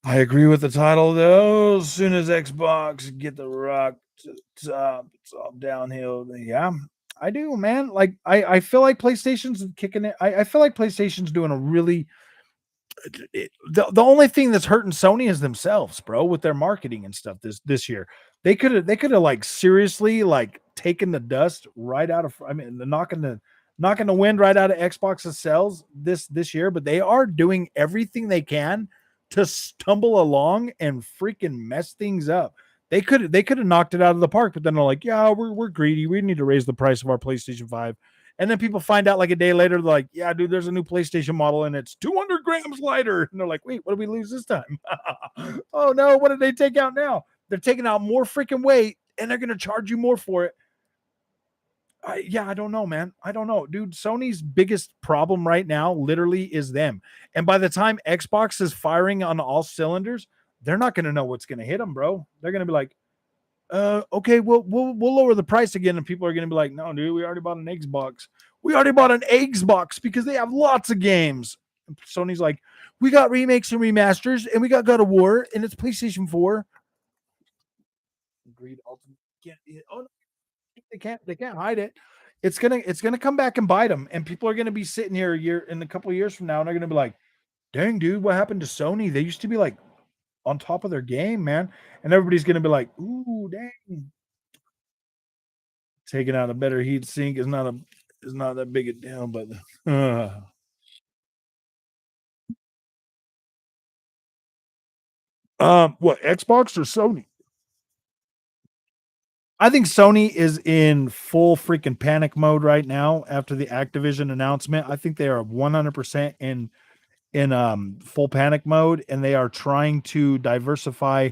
I agree with the title though. As soon as Xbox get the rock to the top, it's all downhill. Yeah, I do, man. Like I feel like PlayStation's kicking it. I feel like PlayStation's doing a really the only thing that's hurting Sony is themselves, bro, with their marketing and stuff this year. They could have like seriously like taken the dust right out of knocking the wind right out of Xbox's cells this year, but they are doing everything they can to stumble along and freaking mess things up. They could have knocked it out of the park, but then they're like, "Yeah, we're greedy. We need to raise the price of our PlayStation 5." And then people find out like a day later, they're like, "Yeah, dude, there's a new PlayStation model and it's 200 grams lighter." And they're like, "Wait, what did we lose this time?" Oh no, what did they take out now? They're taking out more freaking weight and they're going to charge you more for it. Yeah, I don't know, man. I don't know, dude. Sony's biggest problem right now literally is them. And by the time Xbox is firing on all cylinders, they're not going to know what's going to hit them, bro. They're going to be like, okay, we'll lower the price again, and people are gonna be like, "No, dude, we already bought an Xbox. We already bought an Xbox because they have lots of games." And Sony's like, "We got remakes and remasters, and we got God of War, and it's PlayStation 4." Agreed. Ultimate. Oh, no, they can't hide it. It's gonna come back and bite them, and people are gonna be sitting here in a couple of years from now, and they're gonna be like, "Dang, dude, what happened to Sony? They used to be like on top of their game, man." And everybody's gonna be like, "Ooh, dang." Taking out a better heat sink is not that big a deal, but what Xbox or Sony? I think Sony is in full freaking panic mode right now after the Activision announcement. I think they are 100% in full panic mode, and they are trying to diversify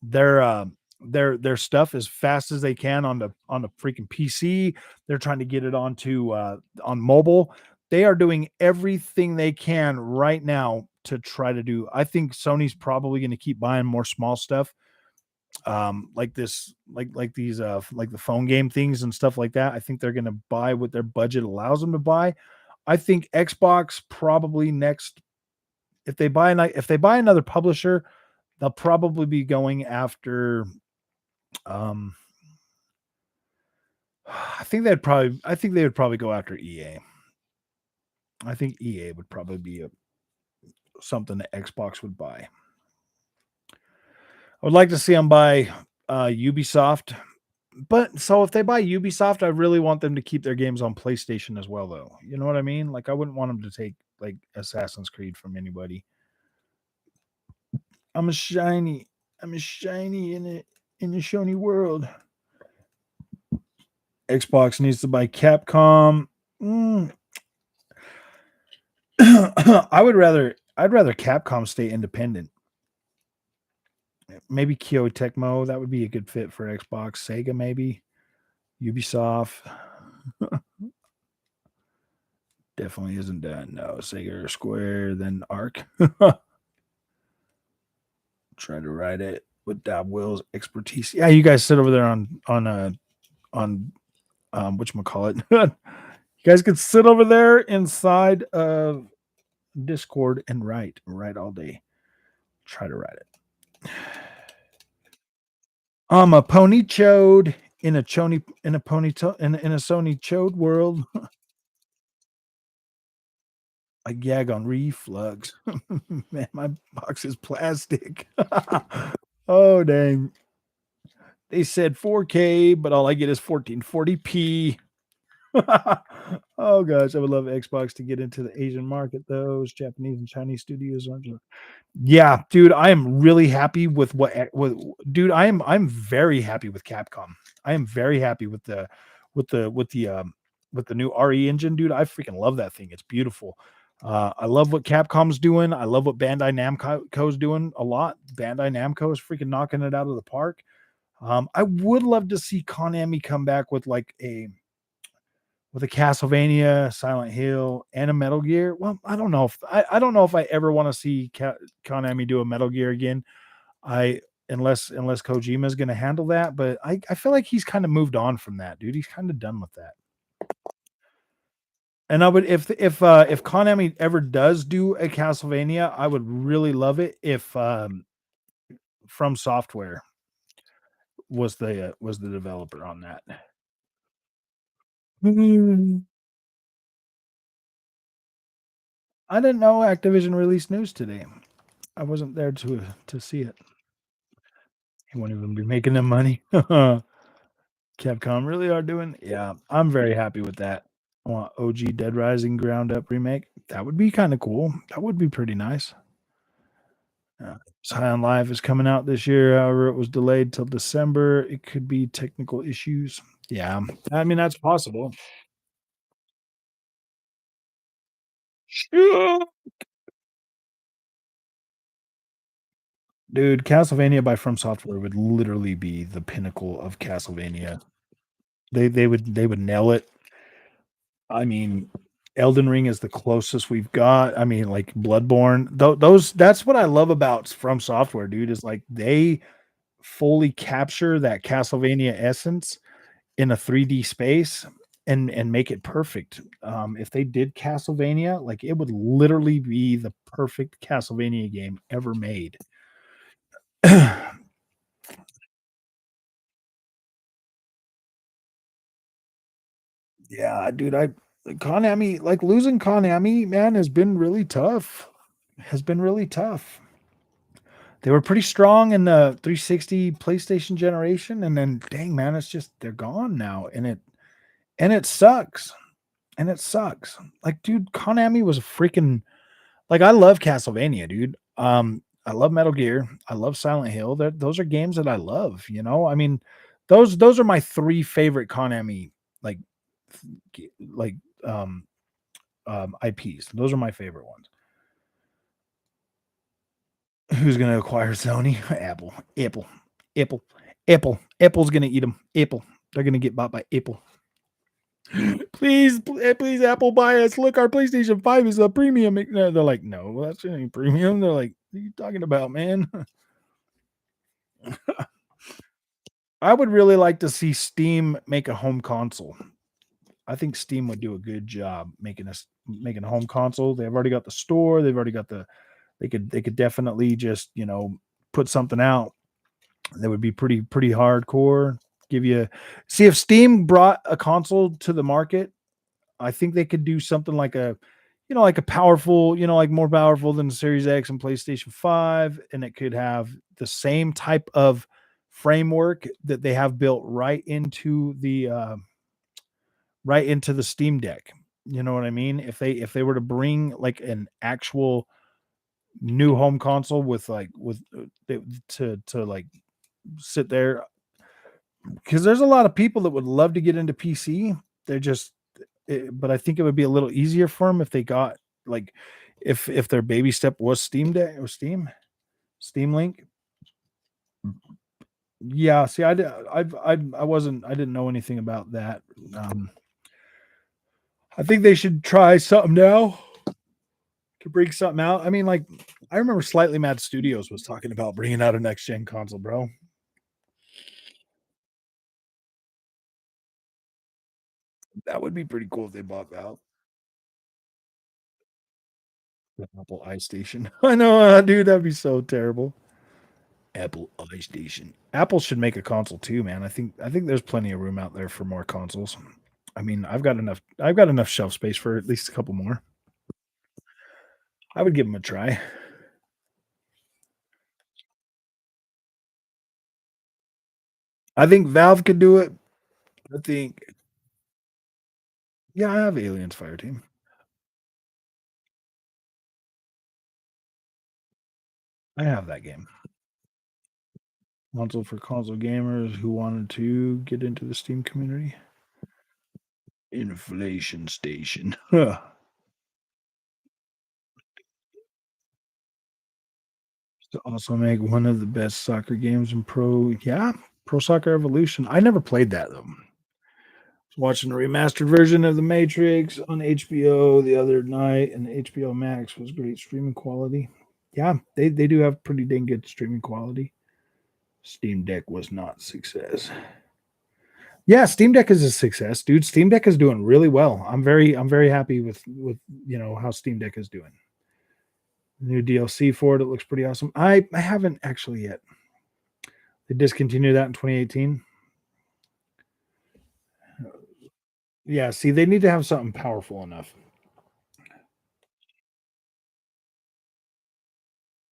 their their stuff as fast as they can on the freaking PC. They're trying to get it onto on mobile. They are doing everything they can right now to try to do. I think Sony's probably going to keep buying more small stuff like this, like these, like the phone game things and stuff like that. I think they're gonna buy what their budget allows them to buy. I think Xbox probably next, if they buy another publisher, they'll probably be going after. Um, I think they would probably go after EA. I think EA would probably be something that Xbox would buy. I would like to see them buy Ubisoft. But so if they buy Ubisoft, I really want them to keep their games on PlayStation as well, though. You know what I mean? Like I wouldn't want them to take like Assassin's Creed from anybody. I'm a shiny, I'm a shiny in a shiny world. Xbox needs to buy Capcom. Mm. I'd rather Capcom stay independent. Maybe Kyo Tecmo, that would be a good fit for Xbox. Sega, maybe. Ubisoft. Definitely isn't done. No, Sega or Square, then Arc. Try to write it without Will's expertise. Yeah, you guys sit over there on whatchamacallit. You guys could sit over there inside of Discord and write all day. Try to write it. I'm a pony chode in a chony in a ponytail in a Sony chode world. I gag on reflux. Man, my box is plastic. Oh dang. They said 4K, but all I get is 1440p. Oh gosh, I would love Xbox to get into the Asian market. Those Japanese and Chinese studios aren't. Yeah, dude, I am really happy with dude, I'm very happy with Capcom. I am very happy with with the with the with the new RE engine, dude. I freaking love that thing. It's beautiful. I love what Capcom's doing. I love what Bandai Namco's doing a lot. Bandai Namco is freaking knocking it out of the park. I would love to see Konami come back with like a Castlevania, Silent Hill, and a Metal Gear. Well, I don't know if I ever want to see Konami do a Metal Gear again. I unless Kojima is going to handle that, but I feel like he's kind of moved on from that, dude. He's kind of done with that. And I would if Konami ever does do a Castlevania, I would really love it if From Software was the developer on that. Mm. I didn't know Activision released news today. I wasn't there to see it. He won't even be making them money. Capcom really are doing. Yeah, I'm very happy with that. I want OG Dead Rising ground up remake. That would be kind of cool. That would be pretty nice. Scion Live is coming out this year. However, it was delayed till December. It could be technical issues. Yeah, I mean that's possible. Yeah. Dude, Castlevania by From Software would literally be the pinnacle of Castlevania. They would nail it. I mean, Elden Ring is the closest we've got. I mean, like Bloodborne. Those that's what I love about From Software, dude, is like they fully capture that Castlevania essence in a 3D space and make it perfect. If they did Castlevania, like it would literally be the perfect Castlevania game ever made. Yeah, dude, I Konami, like losing Konami, man, has been really tough. Has been really tough. They were pretty strong in the 360 PlayStation generation, and then dang man, it's just they're gone now, and it sucks. And it sucks. Like, dude, Konami was a freaking like I love Castlevania, dude. I love Metal Gear. I love Silent Hill. Those are games that I love, you know. I mean, those are my three favorite Konami like like IPs. Those are my favorite ones. Who's gonna acquire Sony? Apple. Apple. Apple. Apple. Apple's gonna eat them. Apple. They're gonna get bought by Apple. Please, please, Apple buy us. Look, our PlayStation 5 is a premium. They're like, no, that's ain't premium. They're like, what are you talking about, man? I would really like to see Steam make a home console. I think Steam would do a good job making a home console. They've already got the store. They've already got the. They could definitely just put something out that would be pretty hardcore. Give you see if Steam brought a console to the market. I think they could do something like like a powerful, like more powerful than the Series X and PlayStation 5, and it could have the same type of framework that they have built right into the Steam Deck. You know what I mean? If they were to bring like an actual new home console with to like sit there, because there's a lot of people that would love to get into PC. They're just but I think it would be a little easier for them if they got like if their baby step was Steam Deck or Steam Link. Yeah, see, I didn't know anything about that. Um, I think they should try something now to bring something out. I mean, like I remember Slightly Mad Studios was talking about bringing out a next gen console, bro. That would be pretty cool if they bought that. The Apple iStation. I know, dude, that'd be so terrible. Apple iStation. Apple should make a console too, man. I think there's plenty of room out there for more consoles. I mean, I've got enough shelf space for at least a couple more. I would give them a try. I think Valve could do it. I think yeah, I have Aliens Fireteam. I have that game. Console for console gamers who wanted to get into the Steam community. Inflation Station. To also make one of the best soccer games in Pro Soccer Evolution. I never played that though. Watching a remastered version of The Matrix on HBO the other night, and HBO Max was great streaming quality. Yeah, they do have pretty dang good streaming quality. Steam Deck was not a success. Yeah, Steam Deck is a success, dude. Steam Deck is doing really well. I'm very happy with how Steam Deck is doing. New DLC for it. It looks pretty awesome. I haven't actually yet. They discontinued that in 2018. Yeah, see, they need to have something powerful enough.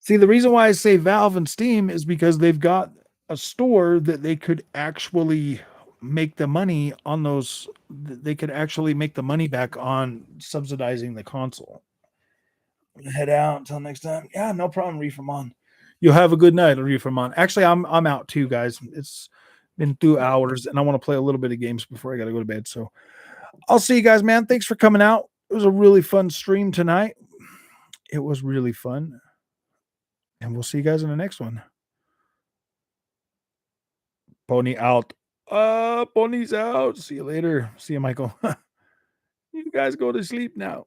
See, the reason why I say Valve and Steam is because they've got a store that they could actually make the money on those. They could actually make the money back on subsidizing the console. I'm gonna head out until next time. Yeah, no problem, Reefermon. You'll have a good night, Reefermon. Actually, I'm out too, guys. It's been 2 hours, and I want to play a little bit of games before I got to go to bed. So I'll see you guys, man. Thanks for coming out. It was a really fun stream tonight. It was really fun, and we'll see you guys in the next one. Pony out. Pony's out. See you later. See you, Michael. You guys go to sleep now.